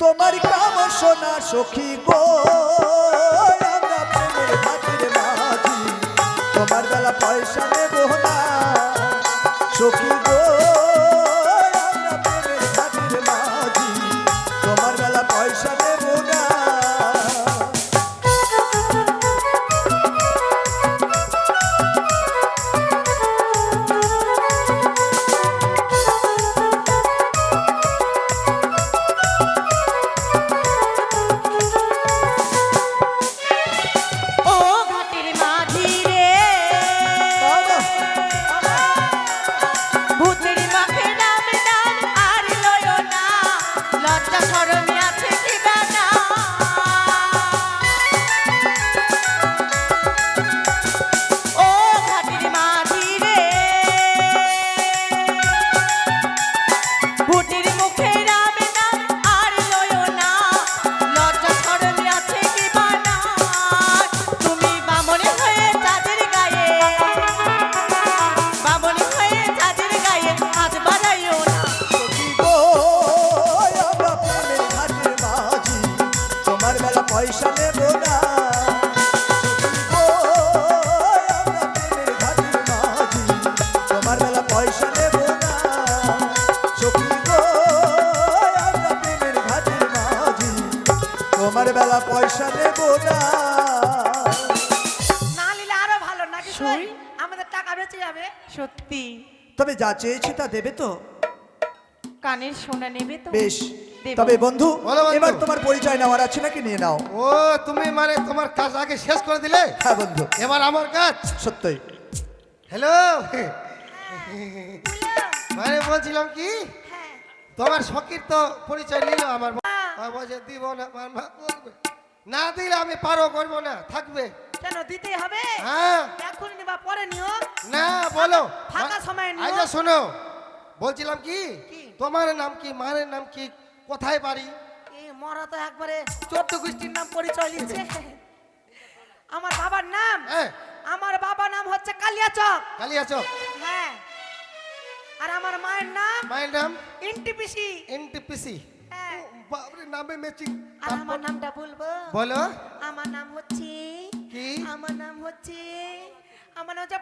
তোমার কাম সোনা সখী গো, আমরা প্রেমের ঘাটের মাঝি, তোমার বেলা পয়সা নেব না সখী গো, আমরা প্রেমের ঘাটের মাঝি, তোমার বেলা পয়সা নেব না। ও ঘাটের মাঝি রে, বাবা, ভূতের মাখে নাম দান আর লয়ো না, লজ্জা শরমে আছে কি বানা। ও ঘাটের মাঝি রে, ভূতের মুখে নাম দান আর লয়ো না, লজ্জা শরমে আছে কি বানা। তুমি বামনে হয়ে চাঁদের গায়ে, বামনে হয়ে চাঁদের গায়ে হাত বাড়াইও না। সখী গো, আমরা প্রেমের ঘাটের মাঝি, তোমার বেলা পয়সা নেব না সখী গো, আমরা প্রেমের ঘাটের মাঝি, তোমার বেলা পয়সা নেব না সখী গো, আমরা প্রেমের ঘাটের মাঝি, তোমার বেলা পয়সা নেব না। না নিলে আরো ভালো নাকি সই? সই? আমাদের টাকা বেঁচে যাবে। সত্যি তবে যা চেয়েছি তা দেবে তো? কানের সোনা নেবে তো? বেশ, দেব। তবে বন্ধু, বলো বন্ধু। এবার তোমার পরিচয় নেওয়ার আছে নাকি? নিয়ে নাও। ও তুমি মানে তোমার কাজ আগে শেষ করে দিলে, হ্যাঁ বন্ধু, এবার আমার কাজ। সত্যই। হ্যালো, বুঝলো? মানে বলছিলাম কি, হ্যাঁ। তোমার সখীর তো পরিচয় নিল আমার মা। হ্যাঁ। বলছে দিব না, আমার মা বলবে না দিলে আমি পারো করবো না, থাকবে। কেন দিতেই হবে? হ্যাঁ, এখন নিবা পরে নিও। না বলো। ফাঁকা সময় নিও। আচ্ছা শোনো, বলছিলাম কি, কি? তোমার নাম কি, মায়ের নাম কি, কোথায় বাড়ি? এই মরা তো একবারে 14 গোষ্ঠীর নাম পরিচয় নিচ্ছে। আমার বাবার নাম, হ্যাঁ, আমার বাবার নাম হচ্ছে কালিয়াচক। কালিয়াচক। হ্যাঁ। আর আমার মায়ের নাম মায়ের নাম এনটিপিসি। এনটিপিসি। হ্যাঁ। বাপরে, নামে ম্যাচিং। আর আমার নামটা বলবো? বলো। আমার নাম হচ্ছে কি? আমার নাম হচ্ছে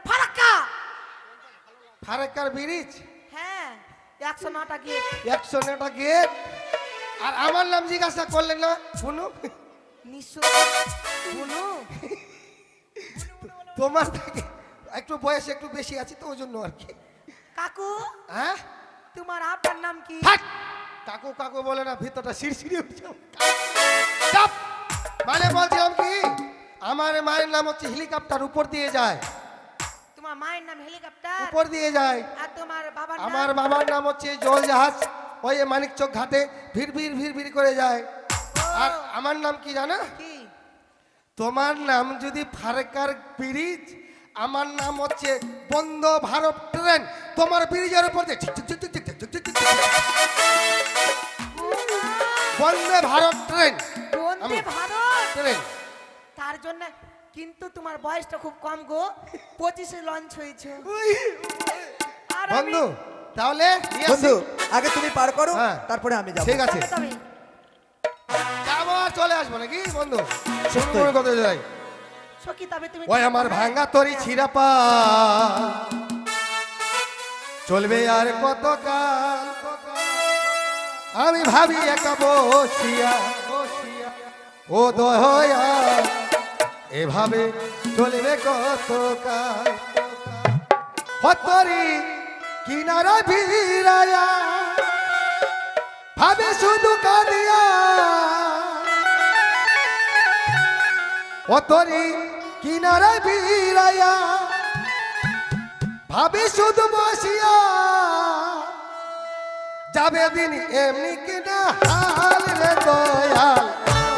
ফারাক্কা। ফারাক্কার ব্রিজ, হ্যাঁ, 109টা গেট। 109টা গেট। আর আমার নাম জিজ্ঞাসা করলেন না শুনু? নিশ্চয় বলু। তোমার থেকে একটু বয়স একটু বেশি আছে তো, ওই জন্য আর কি। কাকু, হ্যাঁ, তোমার আপনার নাম কি? থাক। কাকু কাকু বলে না, ভিতরটা শিরশিরি হচ্ছে। চাপ। মানে বলছিলাম কি, আমার মায়ের নাম হচ্ছে হেলিকপ্টার, উপর দিয়ে যায়, তোমার মায়ের নাম হেলিকপ্টার। উপর দিয়ে যায়। আর তোমার বাবার নাম? আমার বাবার নাম হচ্ছে জল জাহাজ, ওই মানিকচক ঘাটে ভিড় ভিড় ভিড় ভিড় করে যায়। আর আমার নাম কি জানো? কি? তোমার নাম যদি ফারাক্কার ব্রিজ, আমার নাম হচ্ছে বন্দে ভারত ট্রেন, তোমার ব্রিজের উপর দিয়ে ঝিক ঝিক ঝিক ঝিক ঝিক ঝিক ঝিক ঝিক ঝিক। বন্দে ভারত ট্রেন, বন্দে আমি- ভারত। ট্রেন। তার জন্য কিন্তু তোমার বয়সটা খুব কম গো, 25-এ লঞ্চ হয়েছে। আর আমি- বন্ধু তাহলে নিয়ে আসি। বন্ধু, আগে তুমি পার করো, হ্যাঁ। তারপরে আমি যাব। ঠিক আছে, তবে যাবো আর চলে আসবো নাকি বন্ধু? সত্যি। শুনুন কথা যাই। সখী, তবে তুমি ওই আমার ভাঙা তরি ছিঁড়া পা চলবে আর কত কাল, আমি ভাবি একা বসিয়া ও দয়া, এভাবে চলবে কত কাল। হতরি কিনারা ভিড়ায়া ভাবে শুধু কাঁদিয়া, ও তরি কিনারে বিরাইয়া ভাবি শুধু বসিয়া যাবে দিন এমনি কিনা হাল রে দয়াল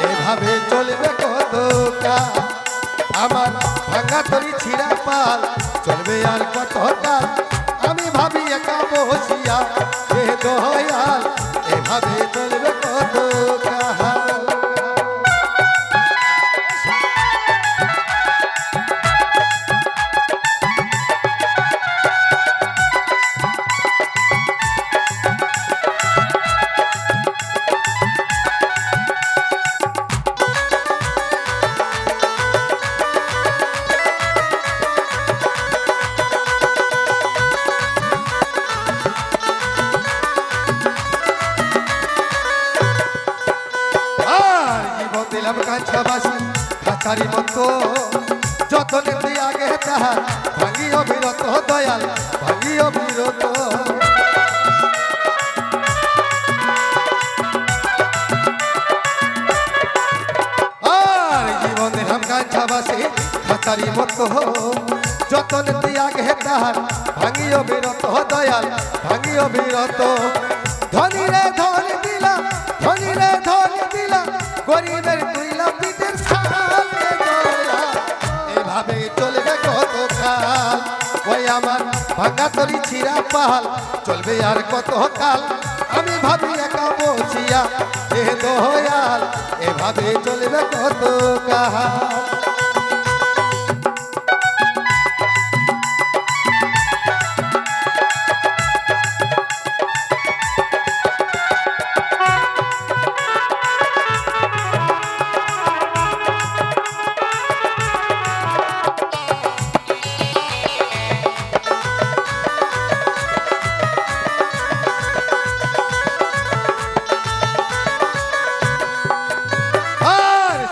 এভাবে চলবে কত কাল আমার ভাঙা তরি ছিঁড়া পাল চলবে আর কত কাল আমি ভাবি একা বসিয়া এ দয়াল এভাবে চলবে কত কাল দিলাম কাঁচা বাসি খাঁচারি মতো যতনে তুই আগে তাহার ভাঙি অবিরত দয়াল ভাঙি অবিরত আর জীবন দিলাম কাঁচা বাসি খাঁচারি মতো যতনে তুই আগে তাহার ভাঙি অবিরত দয়াল ভাঙি অবিরত ধনী রে ধনী দিলা ধনী রে ধনী দিলা গরিবের তুইলা পিঠের ছাল এভাবে চলবে কত কাল ওই আমার ভাঙা তরি ছিঁড়া পাল চলবে আর কত কাল আমি ভাবি একা বসিয়া এ দয়াল এভাবে চলবে কত কাল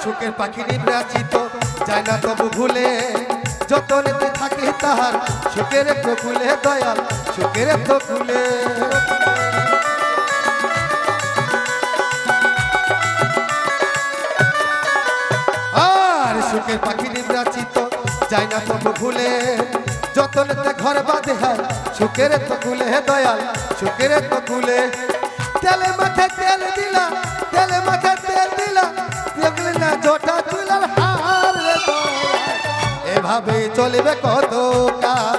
সুখের পাখি নিব্রাচিত যায় না তবু ভুলে যতনেতে থাকে তাহার সুখের তো কুলে দয়াল সুখের তো কুলে আর সুখের পাখি নিব্রাচিত যায় না তবু ভুলে যতনেতে ঘর বাঁধে হয় সুখের তো কুলে দয়াল সুখের তো কুলে তেলে মাথায় তেল দিলা তেলে মাথায় তেল দিলা দেখলে না জোটা চুলার হার রে এভাবে চলবে কত কাল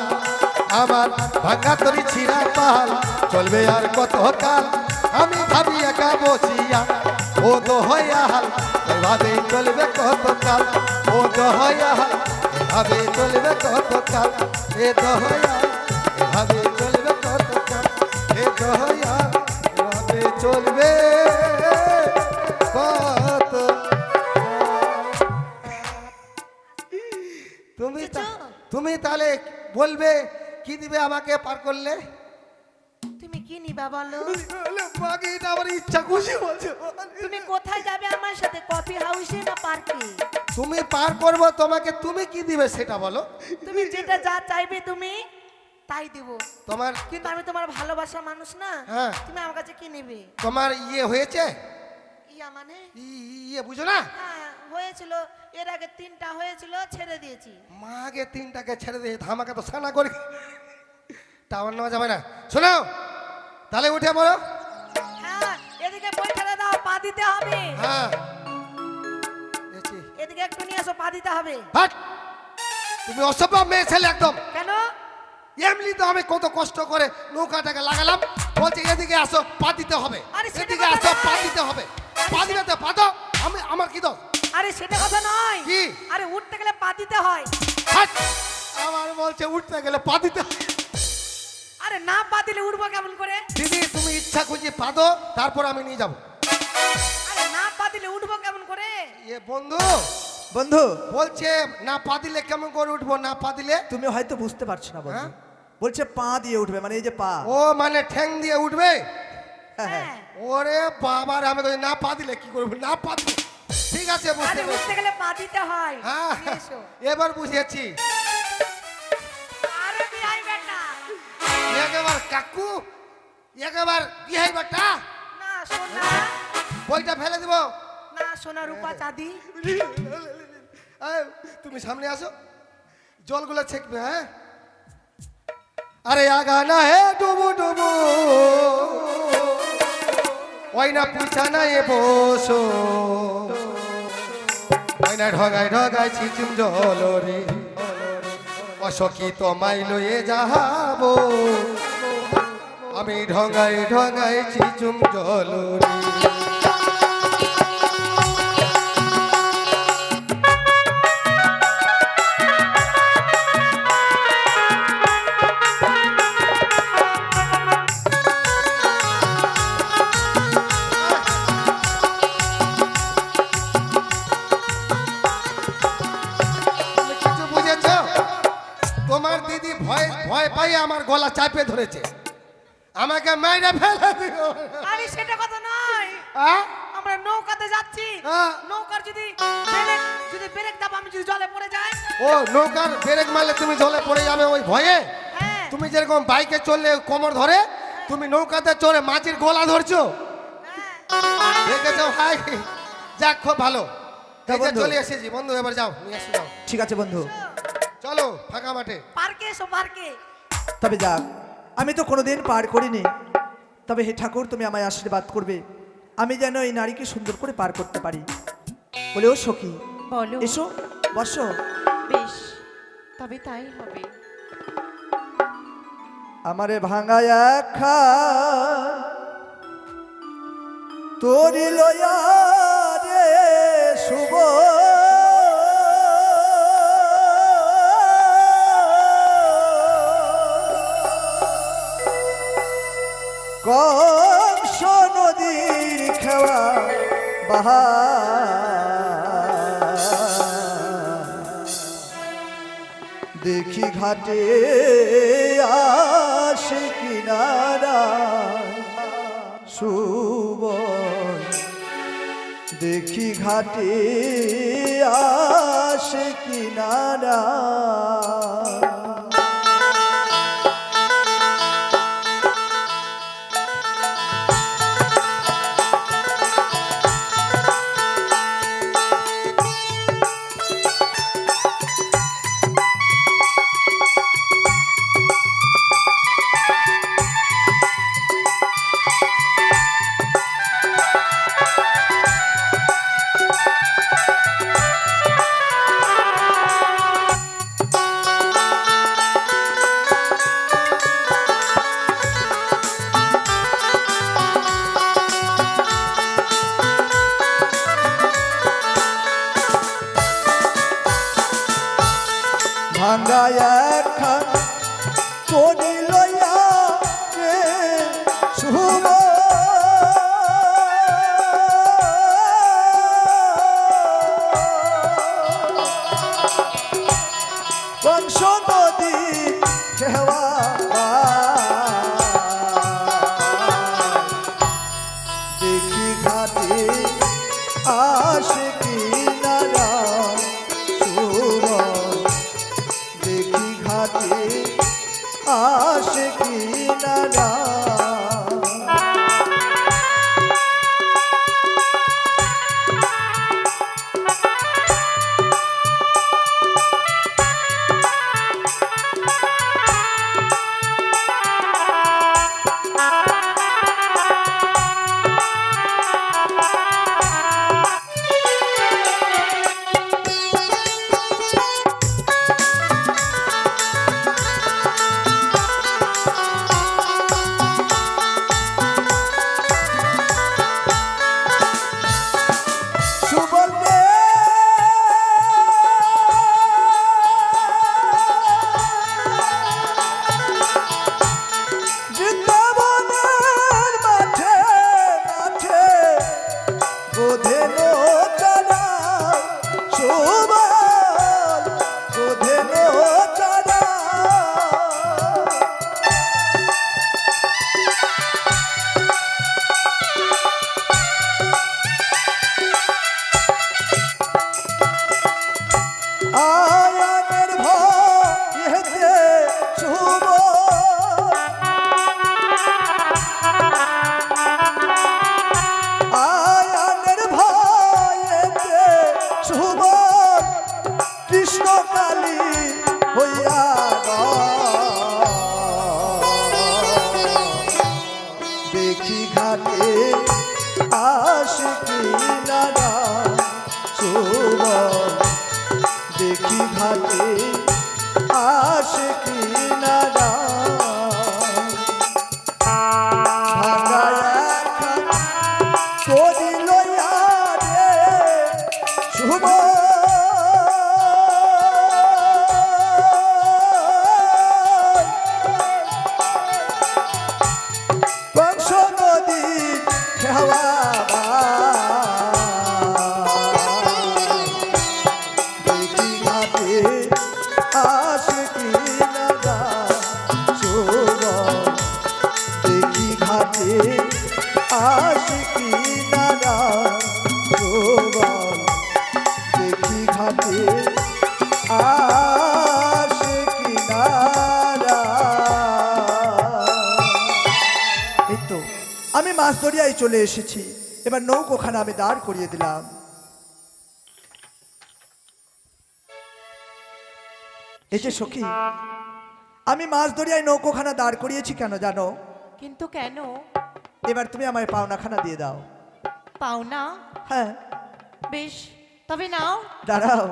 আমার ভাঙা তরি ছিঁড়া পাল চলবে আর কত কাল আমি ভাবি একা বসিয়া ও দয়াল এভাবে চলবে কত কাল ও দয়াল এভাবে চলবে কত কাল এ দয়াল এভাবে চলবে কত কাল এ দয়াল এভাবে চলবে কত তুমি তাহলে বলবে কি দিবে আমাকে পার করলে তুমি কি নিবা বলো? আমার ইচ্ছা খুশি বলছে তুমি কোথায় যাবে আমার সাথে, কফি হাউসে না পার্কে? তুমি পার করবো তোমাকে, তুমি কি দিবে সেটা বলো। তুমি যেটা যা চাইবে তুমি তাই দিব তোমার কিন্তু আমি তোমার ভালোবাসা মানুষ না। হ্যাঁ। তুমি আমার কাছে কি নেবে? তোমার ইয়ে হয়েছে, ইয়া মানে ইয়ে বুঝো না? হ্যাঁ হয়েছিল, এর আগে 3টা হয়েছিল, ছেড়ে দিয়েছি। মাকে 3টাকে ছেড়ে দিয়ে ধামাকা তো সানা করে টাওয়ার নেওয়া যাবে না। শোনো তাহলে উঠে বলো। হ্যাঁ এদিকে বইটা দাও, পা দিতে হবে। হ্যাঁ এদিকে একটু নিয়ে আসো, পা দিতে হবে। হাট, তুমি অসভ্য মেয়ে ছেলে একদম। কেন? এমনি তো আমি কত কষ্ট করে নৌকাটাকে লাগালাম, বলছে এদিকে আসো পা দিতে হবে, আরে সেটা এদিকে কথা আসো পা নয়। দিতে হবে, পা দিতে তো পা দাও। আমি আমার কি দোষ? আরে সেটা কথা নয়। কি? আরে উঠতে গেলে পা দিতে হয়। হাট, আমার বলছে উঠতে গেলে পা দিতে হবে। আরে না পা দিলে উঠবো কেমন করে? দিদি তুমি ইচ্ছা খুঁজে পা দো, তারপর আমি নিয়ে যাব। আরে না পা দিলে উঠবো কেমন করে? এ বন্ধু বন্ধু বলছে না পা দিলে কেমন করে উঠবো, না পা দিলে? তুমি হয়তো বুঝতে পারছো না বন্ধু, হ্যাঁ? বলছে পা দিয়ে উঠবে, মানে এই যে পা। ও মানে ঠ্যাং দিয়ে উঠবে? হ্যাঁ, হ্যাঁ। হ্যাঁ। ওরে বাবার, আমি কই না পা দিলে কি করবো, না পা দিলে। ঠিক আছে বুঝতে আরে পেরেছি। উঠতে গেলে পা দিতে হয়। হ্যাঁ নিয়ে এসো। এবার বুঝেছি। আরে বিয়াই বেটা। একবার কাকু, একবার কি হয় বেটা, না সোনা, বইটা ফেলে দিব। না সোনা রূপা চাঁদি। এই, তুমি সামনে আসো, জলগুলো ছেকবে। হ্যাঁ, আরে আগা না হে ডুবু ডুবু, ওই না পুছা না এ বসো, ওই না ঢগাই ঢগাই চিচুম জলরে, অসখী তোমায় লয়ে যাবো, আমি ঢগাই ঢগাই চিচুম জলরে। তুমি কিছু বুঝেছো? তোমার দিদি ভয় ভয় পাই আমার গলা চাপে ধরেছে, আমাকে মেরে ফেলে দিও। আরে সেটা কথা নয়, হ্যাঁ? আমরা নৌকাতে যাচ্ছি, হ্যাঁ। নৌকার যদি ব্রেক দাব, আমি যদি জলে পড়ে যাই। ও নৌকার ব্রেক মারলে তুমি জলে পড়ে যাবে ওই ভয়ে? হ্যাঁ তুমি যেরকম বাইকে চললে কোমর ধরে, তুমি নৌকাতে চড়ে মাঝির গলা ধরছো, দেখেছো ভাই? যাক, খুব ভালো। তা এই যে বন্ধু। চলে এসেছি বন্ধু, এবার যাও, নিয়ে এসে যাও। ঠিক আছে বন্ধু, চলো ফাঁকা মাঠে। পার্কে এসো, পার্কে। তবে যাক, আমি তো কোনোদিন পার করিনি, তবে হে ঠাকুর তুমি আমায় আশীর্বাদ করবে, আমি যেন এই নারীকে সুন্দর করে পার করতে পারি। বলে ও সখী, বলো। এসো বসো। বেশ, তবে তাই হবে। আমারে ভাঙায় একখান তোরি লয়া রে শুভ, কংস নদীর খেওয়া বাহা, দেখি ঘাটে আসে কিনারা শুভ, দেখি ঘাটে আসে কিনারা। ভাঙ্গা একখান তোরি লইয়া রে শুভ, কংস নদী খেওয়া, দেখি ঘাটে আসে কিনারা শুভ, দেখি ঘাটে আসে কিনারা। সুবর্ণে বৃন্দাবনের মাঠে মাঠে গোধেন চারা, সুবল গোধেন চারা। আয়ানের ভয়েতে শুভ, আয়ানের ভয়েতে শুভ, কৃষ্ণ কালী হইয়া দেখি ঘাটে আশিকি নারা সুবল দেখি ঘাটে আশিকি নারা আশিকি নারা সুবল দেখি ঘাটে আশিকি নারা। এই তো আমি মাছ দরিয়ায় চলে এসেছি, এবার নৌকোখানা আমি দাঁড় করিয়ে দিলাম। এই যে সখী, আমি মাছ দরিয়ায় নৌকোখানা দাঁড় করিয়েছি কেন জানো? কিন্তু কেন? এবার তুমি আমায় পাওনাখানা দিয়ে দাও। পাওনা? হ্যাঁ। বেশ, তবে নাও। দাঁড়াও,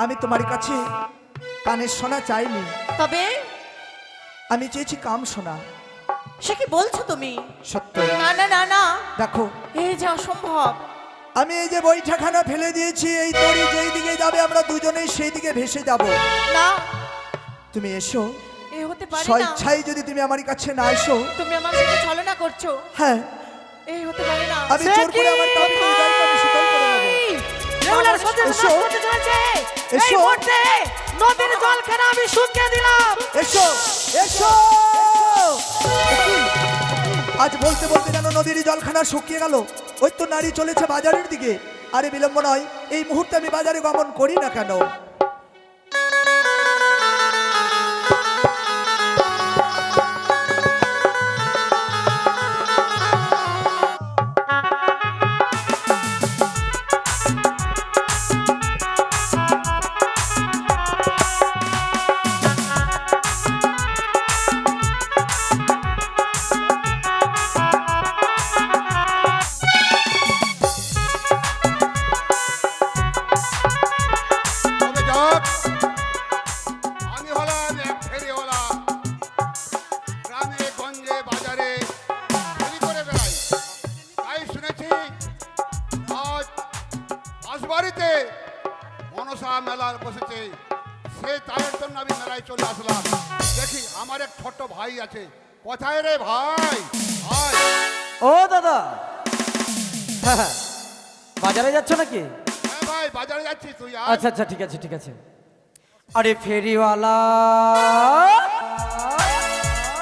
আমি তোমার কাছে কানের সোনা চাইনি, তবে আমি চেয়েছি কাম সোনা। সে কি বলছো তুমি? সত্য। না না না না, দেখো এই যে অসম্ভব। আমি এই যে বৈঠাখানা ফেলে দিয়েছি, এই তরি যেই দিকে যাবে আমরা দুজনেই সেই দিকে ভেসে যাব। না, তুমি এসো। এ হতে পারে না। স্বেচ্ছায় যদি তুমি আমার কাছে না এসো। তুমি আমার সাথে ছলনা করছো। হ্যাঁ, এই হতে পারে না। আমি জোর করে আমার তাকে হৃদয়কে আমি শীতল করে নেব। রেগুলার সাথে এসো। করতে চলেছে এই এসো। মুহূর্তে নদীর জল খেলা আমি শুকিয়ে দিলাম। এসো এসো। কি? আজ বলতে বলতে যেন নদীর জলখানা শুকিয়ে গেল। ওই তো নারী চলেছে বাজারের দিকে। আরে বিলম্ব নয়, এই মুহূর্তে আমি বাজারে গমন করি না কেন? তবে যাক, আমি হলাম এক ফেরিওয়ালা, গ্রামে গঞ্জে বাজারে ফেরি করে বেড়াই। তাই শুনেছি আজ বাঁশবাড়িতে মনসা মেলা বসেছে, সেই তারের জন্য আমি মেলায় চলে আসলাম। দেখি আমার এক ছোট্ট ভাই আছে। কোথায় রে ভাই? আয়। ও দাদা, হ্যাঁ, বাজারে যাচ্ছ নাকি? হ্যাঁ ভাই, বাজারে যাচ্ছি, তুই আয়। আচ্ছা আচ্ছা, ঠিক আছে ঠিক আছে। আরে ফেরিওয়ালা,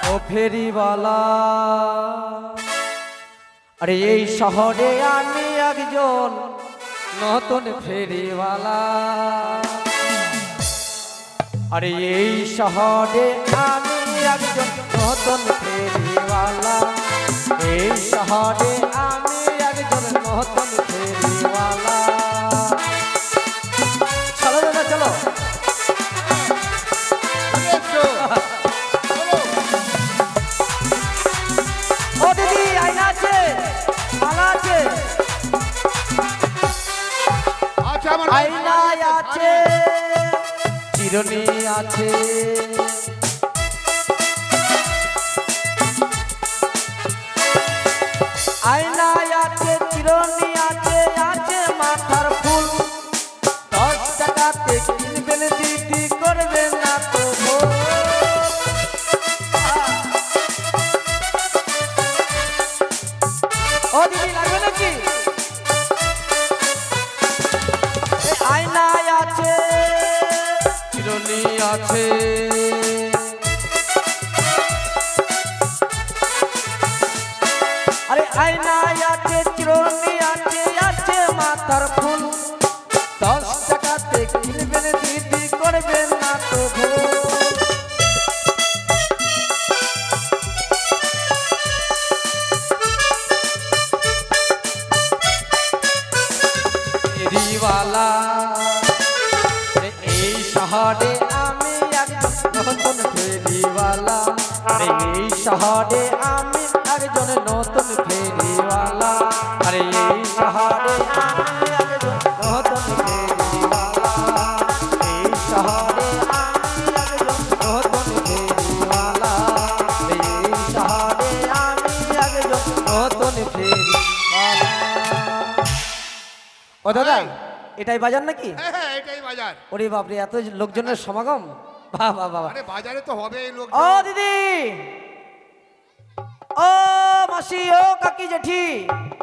ও ফেরিওয়ালা, আরে এই শহরে আমি একজন নতুন ফেরিওয়ালা। আরে এই শহরে আমি একজন নতুন ফেরিওয়ালা। এই শহরে আমি একজন নতুন ফেরিওয়ালা। চলো দাদা চলো। এসো। চলো। ও দিদি, আয়না আছে, মালা আছে, আচ্ছা, আমার আয়না আছে, চিরুনি আছে, আয়না আছে, চিরুনি আছে, আছে মাথার ফুল। 10 টাকাতে কিনবেন দিদি, করবেন না তো ভুল। ও দিদি, লাগবে নাকি? এই আয়না আছে, চিরুনি আছে, আরে আয়না আছে, চিরুনি আছে, আছে মাথার ফুল। 10 টাকাতে কিনবেন দিদি, করবেন না তো ভুল। ফেরিওয়ালা, এই শহরে আমি একজন নতুন ফেরিওয়ালা আরে এই শহরে আমি একজন নতুন ফেরিওয়ালা আরে এই শহরে আমি একজন নতুন ফেরিওয়ালা এই শহরে আমি একজন নতুন ফেরিওয়ালা এই শহরে আমি একজন নতুন ফেরিওয়ালা। ও দাদা এটাই বাজার নাকি? হ্যাঁ হ্যাঁ এটাই বাজার। ওরে বাপরে এত লোকজনের সমাগম, বাহ বাহ বাহ। আরে বাজারে তো হবেই লোক। ও দিদি, ও মাসি, ও কাকি জেঠি,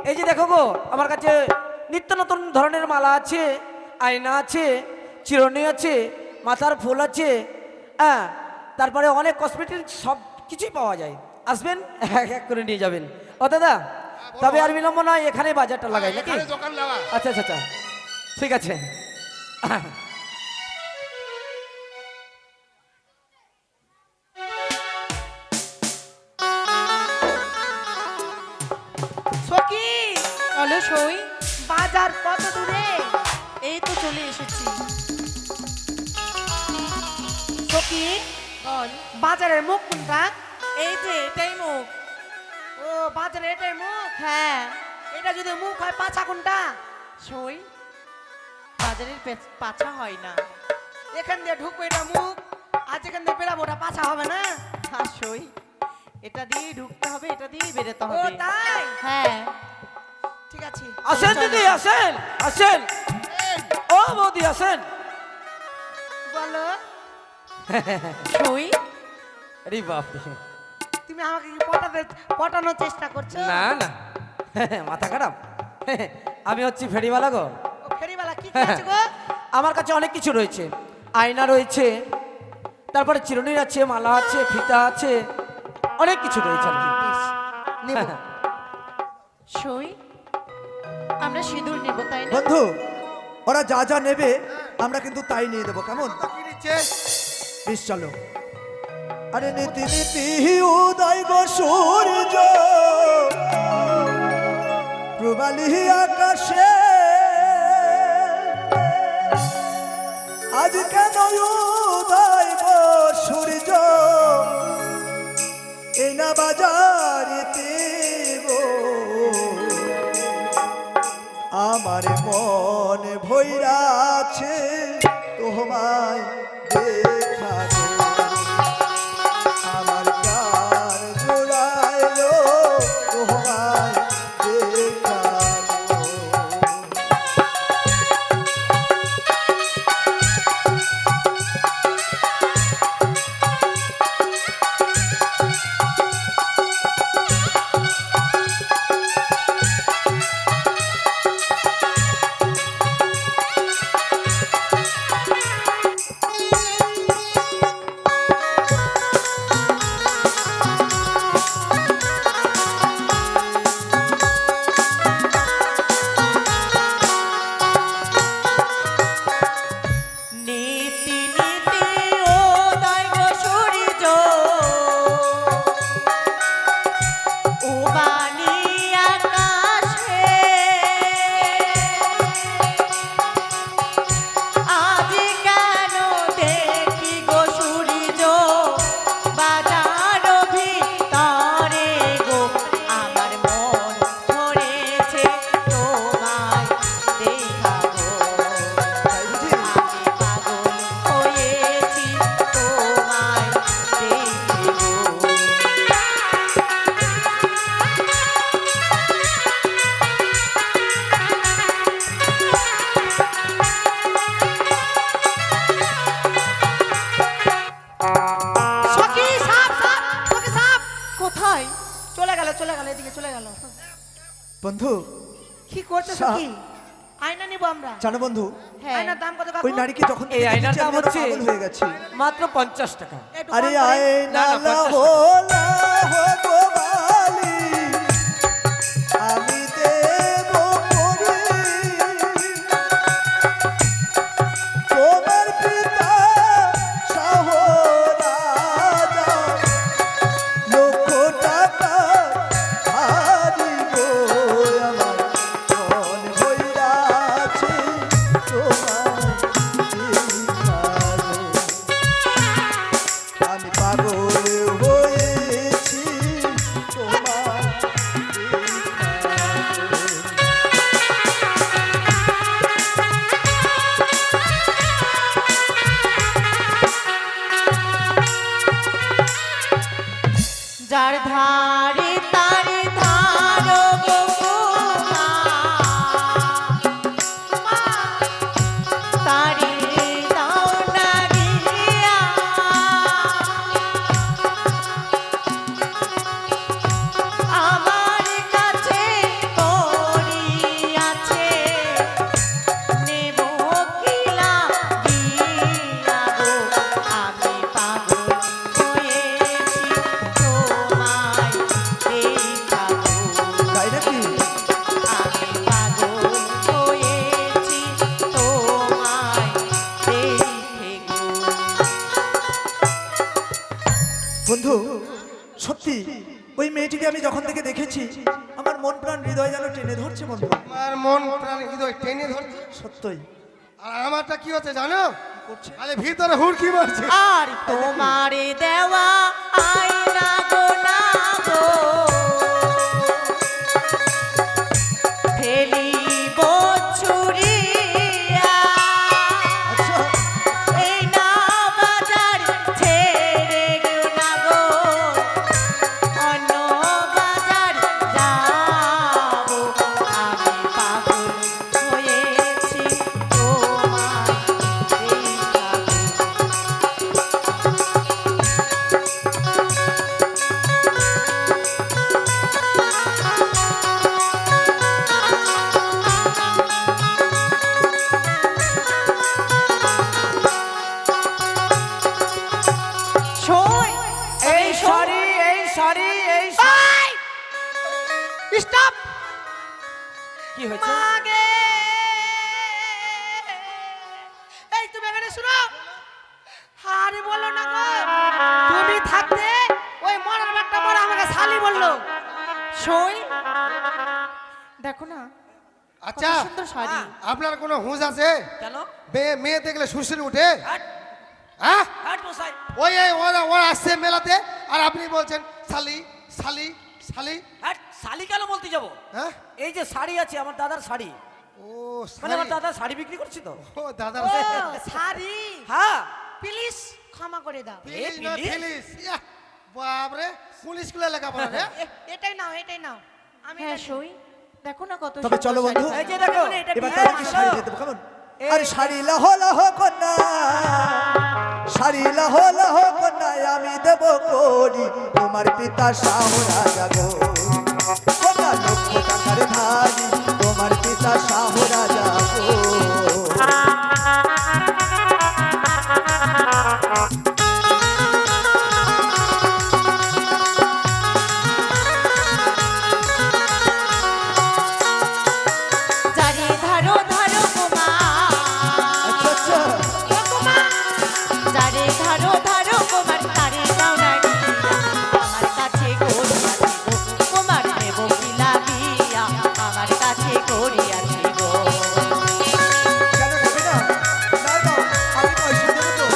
এই যে দেখো গো আমার কাছে নিত্য নতুন ধরনের মালা আছে, আয়না আছে, চিরুনি আছে, মাথার ফুল আছে, হ্যাঁ, তারপরে অনেক কসমেটিক সব কিছুই পাওয়া যায়। আসবেন এক এক করে নিয়ে যাবেন। ও দাদা তবে আর বিলম্ব নয়, এখানে বাজারটা লাগাই নাকি? এখানে দোকান লাগা। আচ্ছা আচ্ছা আচ্ছা ঠিক আছে। সখী বলো সই। বাজার কত দূরে? এই তো চলে এসেছি। সখী বল। বাজারের মুখ কোনটা? এই যে এটাই মুখ। ও বাজারে এটাই মুখ? হ্যাঁ এটা যদি মুখ হয় পাছা কোনটা? সই, বাজারের পাছা হয় না। এখান দিয়ে ঢুকবো এটা মুখ, আর যেখান দিয়ে বেরাবো ওটা পাছা হবে না? হ্যাঁ সই, এটা দিয়ে ঢুকতে হবে, এটা দিয়ে বেরোতে ও হবে। তাই? হ্যাঁ ঠিক আছে। আসেন দিদি, আসেন আসেন, ও বৌদি আসেন। বলো সই। আরে বাপরে, তুমি আমাকে কি পটানোর চেষ্টা করছো? না না মাথা খারাপ, আমি হচ্ছি ফেরিওয়ালা গো। ও ফেরিওয়ালা কি কি আছে গো? আমার কাছে অনেক কিছু রয়েছে, আয়না রয়েছে, তারপরে চিরুনি আছে, মালা আছে, ফিতা আছে, অনেক কিছু রয়েছে আর কি। নেব। সই, আমরা সিঁদুর নেব তাই না? বন্ধু, ওরা যা যা নেবে আমরা কিন্তু তাই নিয়ে দেবো, কেমন? কি নিচ্ছে? বেশ চলো। আরে নীতি নীতি উদয় গো সূর্য প্রবালি আকাশে, আজ কেন উদয় গো সূর্য এই না বাজারেতে গো, আমার মন ভৈরা আছে তোমায় দেখাবো, আমার প্রাণ জোড়াইলো তোমায় দেখাবো। নীতি নীতি ও দয় গো সূর্য উবালি আকাশে, আজ কেন দেখি গো সূর্য বাজার ভিতরে গো, আমার মন ধরেছে তোমায় দেখাবো, আমি পাগল হয়েছি তোমায় দেখিব। সখী সাপ সাপ, সখী সাপ কোথায়? চলে গেল, চলে গেল, এদিকে চলে গেল। বন্ধু কি করছো সাপ। সখী? আয়না নিব আমরা। জানো বন্ধু, হ্যাঁ আয়নার দাম কত কাকু? ওই নারীকে যখন এই থেকে আয়নার দেখেছি দাম আমি আরো হচ্ছে পাগল হয়ে গেছি। মাত্র 50 টাকা। একটু আরে কম করে। আয়না না, 50 টাকা। লাহো লাহো গোবালি, আমি দেব করি তোমার পিতা শাহ রাজা, লক্ষ টাকা হারিব, আমার মন ভৈরা আছে তোমায় দেখাবো। ধারে তারে ধারো গো মা, তারে দাও না গিয়া, আমার কাছে পড়িয়াছে, নেব কিলা দিয়া গো, আমি পাগল হয়েছি তোমায় দেখাবো, তাই নাকি? আমি পাগল হয়েছি তোমায় দেখে গো। বন্ধু, সত্যি ওই মেয়েটিকে আমি যখন থেকে দেখেছি আমার মন প্রাণ হৃদয় যেন টেনে ধরছে বন্ধু। আমার মন প্রাণ হৃদয় টেনে ধরছে। সত্যই। আর আমারটা কি হচ্ছে জানো? কি করছে? আরে ভিতরে হুড়কি মারছে। আর তোমারে দেওয়া আয়না গো না গো, ফেলিব ছুড়িয়া, আচ্ছা, এই না বাজার ছেড়ে গো না গো, অন্য বাজার যাবো, আমি পাগল হয়েছি তোমায় দেখাবো। শোন, এই সরি, এই সরি, এই sorry। স্টপ কি হয়েছে? মাগে, এই তুমি এখানে শুনো। আরে বলো না গো, তুমি থাকতে ওই মরার বাট্টা মরা আমাকে শালি বললো। শোন, দেখো না কত আচ্ছা, সুন্দর শাড়ি। আপনার কোনো হুঁশ আছে? কেন? মেয়ে দেখলে সুশ্রী উঠে? হাট, হ্যাঁ, হাট মশাই। ওই এই ওরা আসছে মেলাতে আর আপনি বলছেন শালি শালি শালি। হাট, শালি কেন বলতে যাবো? হ্যাঁ, এই যে শাড়ি আছে আমার দাদার শাড়ি, ও মানে আমার শালি। দাদা শাড়ি বিক্রি করছি তো। ও দাদা, ও শাড়ি, হ্যাঁ, প্লিজ ক্ষমা করে দাও। প্লিজ না প্লিজ? প্লিজ। ইয়া, বাপরে, কোন স্কুলে লেখাপড়া রে? এটাই নাও, এটাই নাও। আমি হ্যাঁ এটা- সই, দেখো না কত তবে সুন্দর চলো বন্ধু। শাড়ি। এই যে দেখো, দেখো না, এটা এবার বিয়ে তোমাকে মালা। শাড়ি দিয়ে দেবো, কেমন? এই- আরে শাড়ি লাহ লাহ কন্যা, শাড়ি লাহ লাহ কন্যা আমি দেব করি, তোমার পিতা শাহ রাজা গো, কন্যা লক্ষ টাকার ধারি, তোমার পিতা শাহ রাজা গো। যারে ধারো ধারো গোমা, আচ্ছা আচ্ছা, যারে ধারো ধারো গোমার, তারে দাও না গিয়া, আমার কাছে গড়ি আছে গো, গোমার দেব কিলা দিয়া, আমার কাছে গড়ি আছে গো। কেন দেবে না? দাও দাও, আমি পয়সা দেবো তো।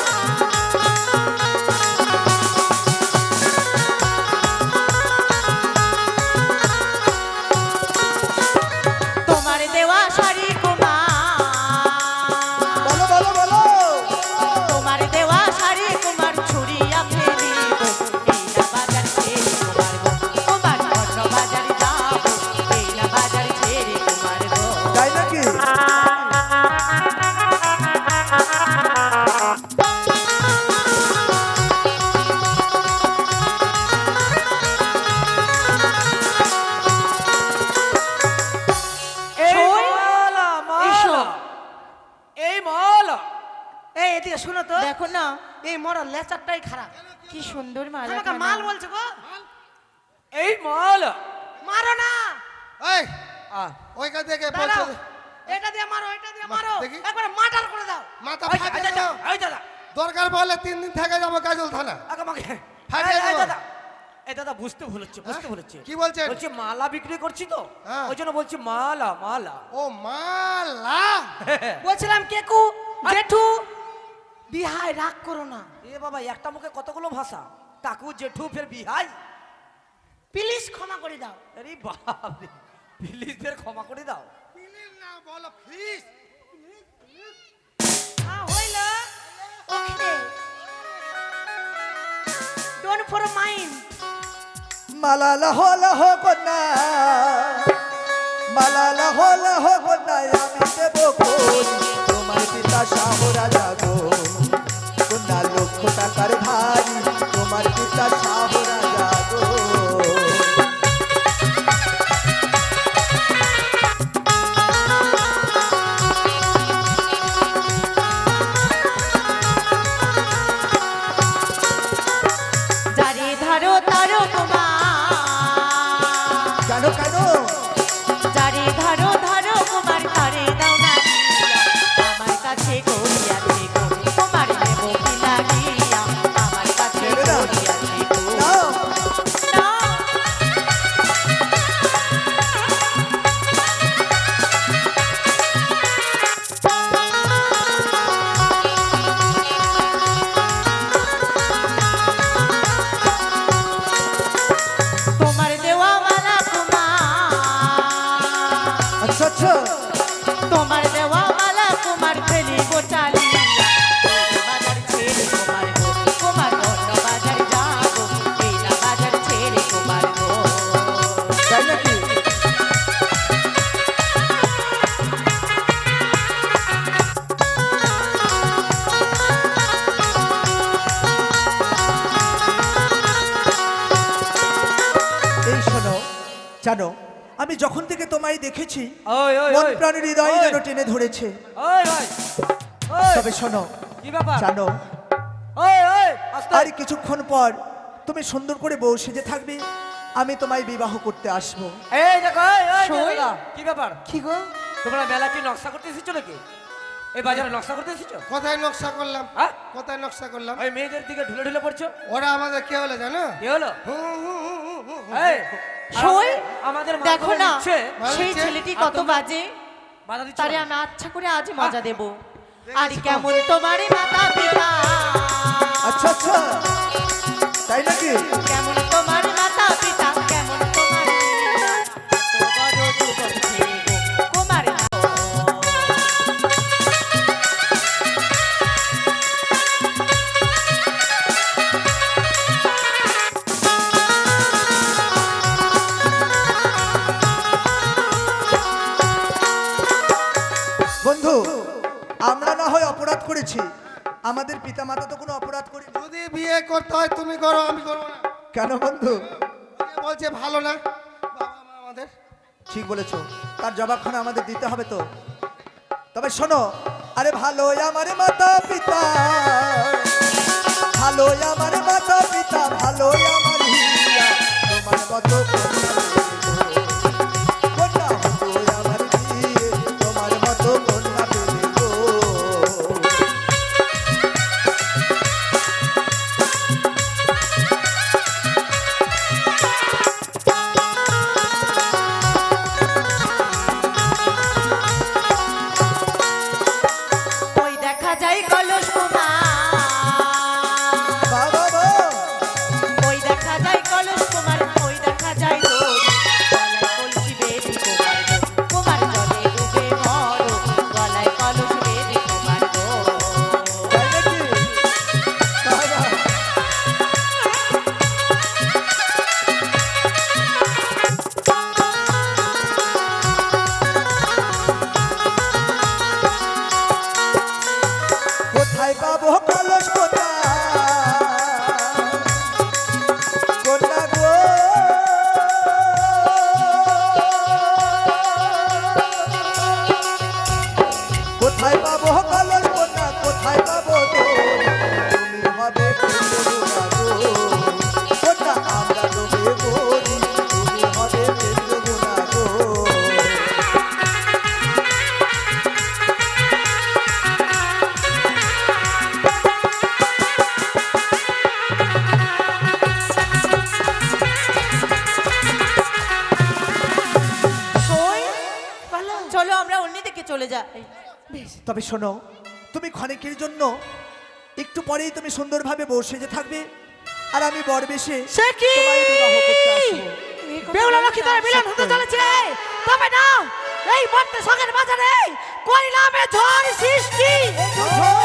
তোমার দেওয়া শাড়ি গোমা, বলো বলো বলো। তোমার দেওয়া শাড়ি কুমার ছুরিয়া ফেলিব, এই না বাজার ছেড়ে কুমার গো, কুমার অন্য বাজার যাব, এই না বাজার ছেড়ে কুমার গো। তাই নাকি? এই সই? মালা, এসো। মালা, এই মালা। এই এদিকে শুনো তো, দেখো না এই মরার লেচারটাই খারাপ। কি সুন্দর মালা আমাকে মাল বলছে গো, এই মালা। মারো না। এই আ, ওইখান থেকে দাঁড়াও, বলছে এটা দিয়ে মারো, এটা দিয়ে মারো, দেখি। একবার মার্ডার করে দাও। মাথা এই, ফাটিয়ে এই দাদা, দাও। এই দাদা, দরকার পড়লে 3 দিন থেকে যাবো কাজল থানা। আগে আমাকে, ফাটিয়ে এই, এই দেবো। দাদা, এই দাদা বুঝতে ভুল হচ্ছে, বুঝতে ভুল হচ্ছে। কি বলছেন? বলছি মালা বিক্রি করছি তো, হ্যাঁ। ওই জন্য বলছি মালা, মালা। ও মালা। বলছিলাম কেকু জেঠু বিহাই রাগ করো না, এ বাবা, একটা মুখে কতগুলো ভাষা, কাকু জেঠু ফের বিহাই। প্লিজ ক্ষমা করে দাও। আরে বাপ রে, প্লিজ ফের ক্ষমা করে দাও। প্লিজ না বলো, প্লিজ। হইল ওকে, ডোন্ট ফর মাইন্ড। মালালা হলা হো কন্যা মালালা হলা হো কন্যা আমি দেব কোন তোমার পিতা শাহ রাজা গো কন্যা লক্ষ টাকার ভারী তোমার পিতা শাহ রাজা গো যারে ধরো তারো কুমার কেন কেন যারে ধরো ধরো কুমার তারে দাও না দিয়া। আমার কাছে গড়িয়াছে গো তোমার দেব কি লাগিয়া আমার কাছে ছেড়ে দাও। গড়িয়াছে গো নাও। না। তোমার দেওয়া মালা কুমার আচ্ছা আচ্ছা তোমার দেওয়া মালা কুমার ফেলিব চালিয়া বাজার ছেড়ে কুমার গো কুমার অন্য বাজার যাবো এই না বাজার ছেড়ে কুমার গো তাই নাকি এই শোনো জানো আমি যখন থেকে তোমায় দেখেছি ওই ওই মন ওই প্রাণের হৃদয় ওই, যেন টেনে ধরেছে ওই ওই ওই তবে শোনো কি ব্যাপার জানো ওই ওই আস্তে আর কিছুক্ষণ পর তুমি সুন্দর করে বউ সেজে থাকবে আমি তোমায় বিবাহ করতে আসবো এই দেখো এই ওই শোন। দাদা, কি ব্যাপার কি গো তোমরা মেলা কি নকশা করতে এসেছো নাকি এই বাজারে নকশা করতে এসেছো কোথায় নকশা করলাম হ্যাঁ? কোথায় নকশা করলাম ওই মেয়েদের দিকে ঢুলে ঢুলে পড়ছো ওরা আমাদের কে হলো জানো কি হলো এই শোন, আমাদের মা দেখো বলে না দিচ্ছে, সেই দিচ্ছে। ছেলেটি আর কত তোমরা- বাজে বাধা দিচ্ছ তারে না? আমি আচ্ছা করে আজ মজা দেব আর কেমন তোমারই মাতা পিতা আচ্ছা আচ্ছা তাই নাকি কেমন তোমার মাতা পিতা কেমন তোমার লীলা, এত বড় যুবক ছেলে গো, কুমার গো। বন্ধু আমরা না হয় অপরাধ করেছি আমাদের পিতামাতা তো কোনো অপরাধ করি যদি বিয়ে করতে হয় তুমি করো আমি করবো না কেন বন্ধু বিয়ে বলছে ভালো না বাবা মা আমাদের ঠিক বলেছো তার জবাবখানা আমাদের দিতে হবে তো তবে শোনো আরে ভালো আমার মাতা পিতা ভালো আমার মাতা পিতা ভালো আমার হিয়া তোমার মতো কন্যা হতো আমার বিয়ে, তোমার মতো কন্যা পেলে গো। ওই দেখা যায় কলস কুমার বাবা গো, ওই দেখা যায় কলস কুমার ওই দেখা যায় দোল গলায় কলসি বেদি কুমার গো কুমার জলে ডুবে মরো গলায় কলস বেদি কুমার গো তাই নাকি? বাবা, কোথায় পাবো কলস কোথা কন্যা গো কোথায় পাবো কলস কন্যা কোথায় পাবো তো তুমি হবে প্রেমরুণা গো কন্যা আমরা ডুবে মরি তুমি হবে প্রেমরুণা গো চলো আমরা অন্যদিকে চলে যাই তবে শোনো তুমি ক্ষণিকের জন্য একটু পরেই তুমি সুন্দরভাবে বসে যে থাকবে আর আমি বর বেশে সে কি তোমায় বিবাহ করতে আসবো বেহুলা লক্ষ্মী তোর মিলন হতে চলেছে তবে না এই মর্তে সঙ্গের বাজারে কইলামে ঝড় সৃষ্টি ঝড়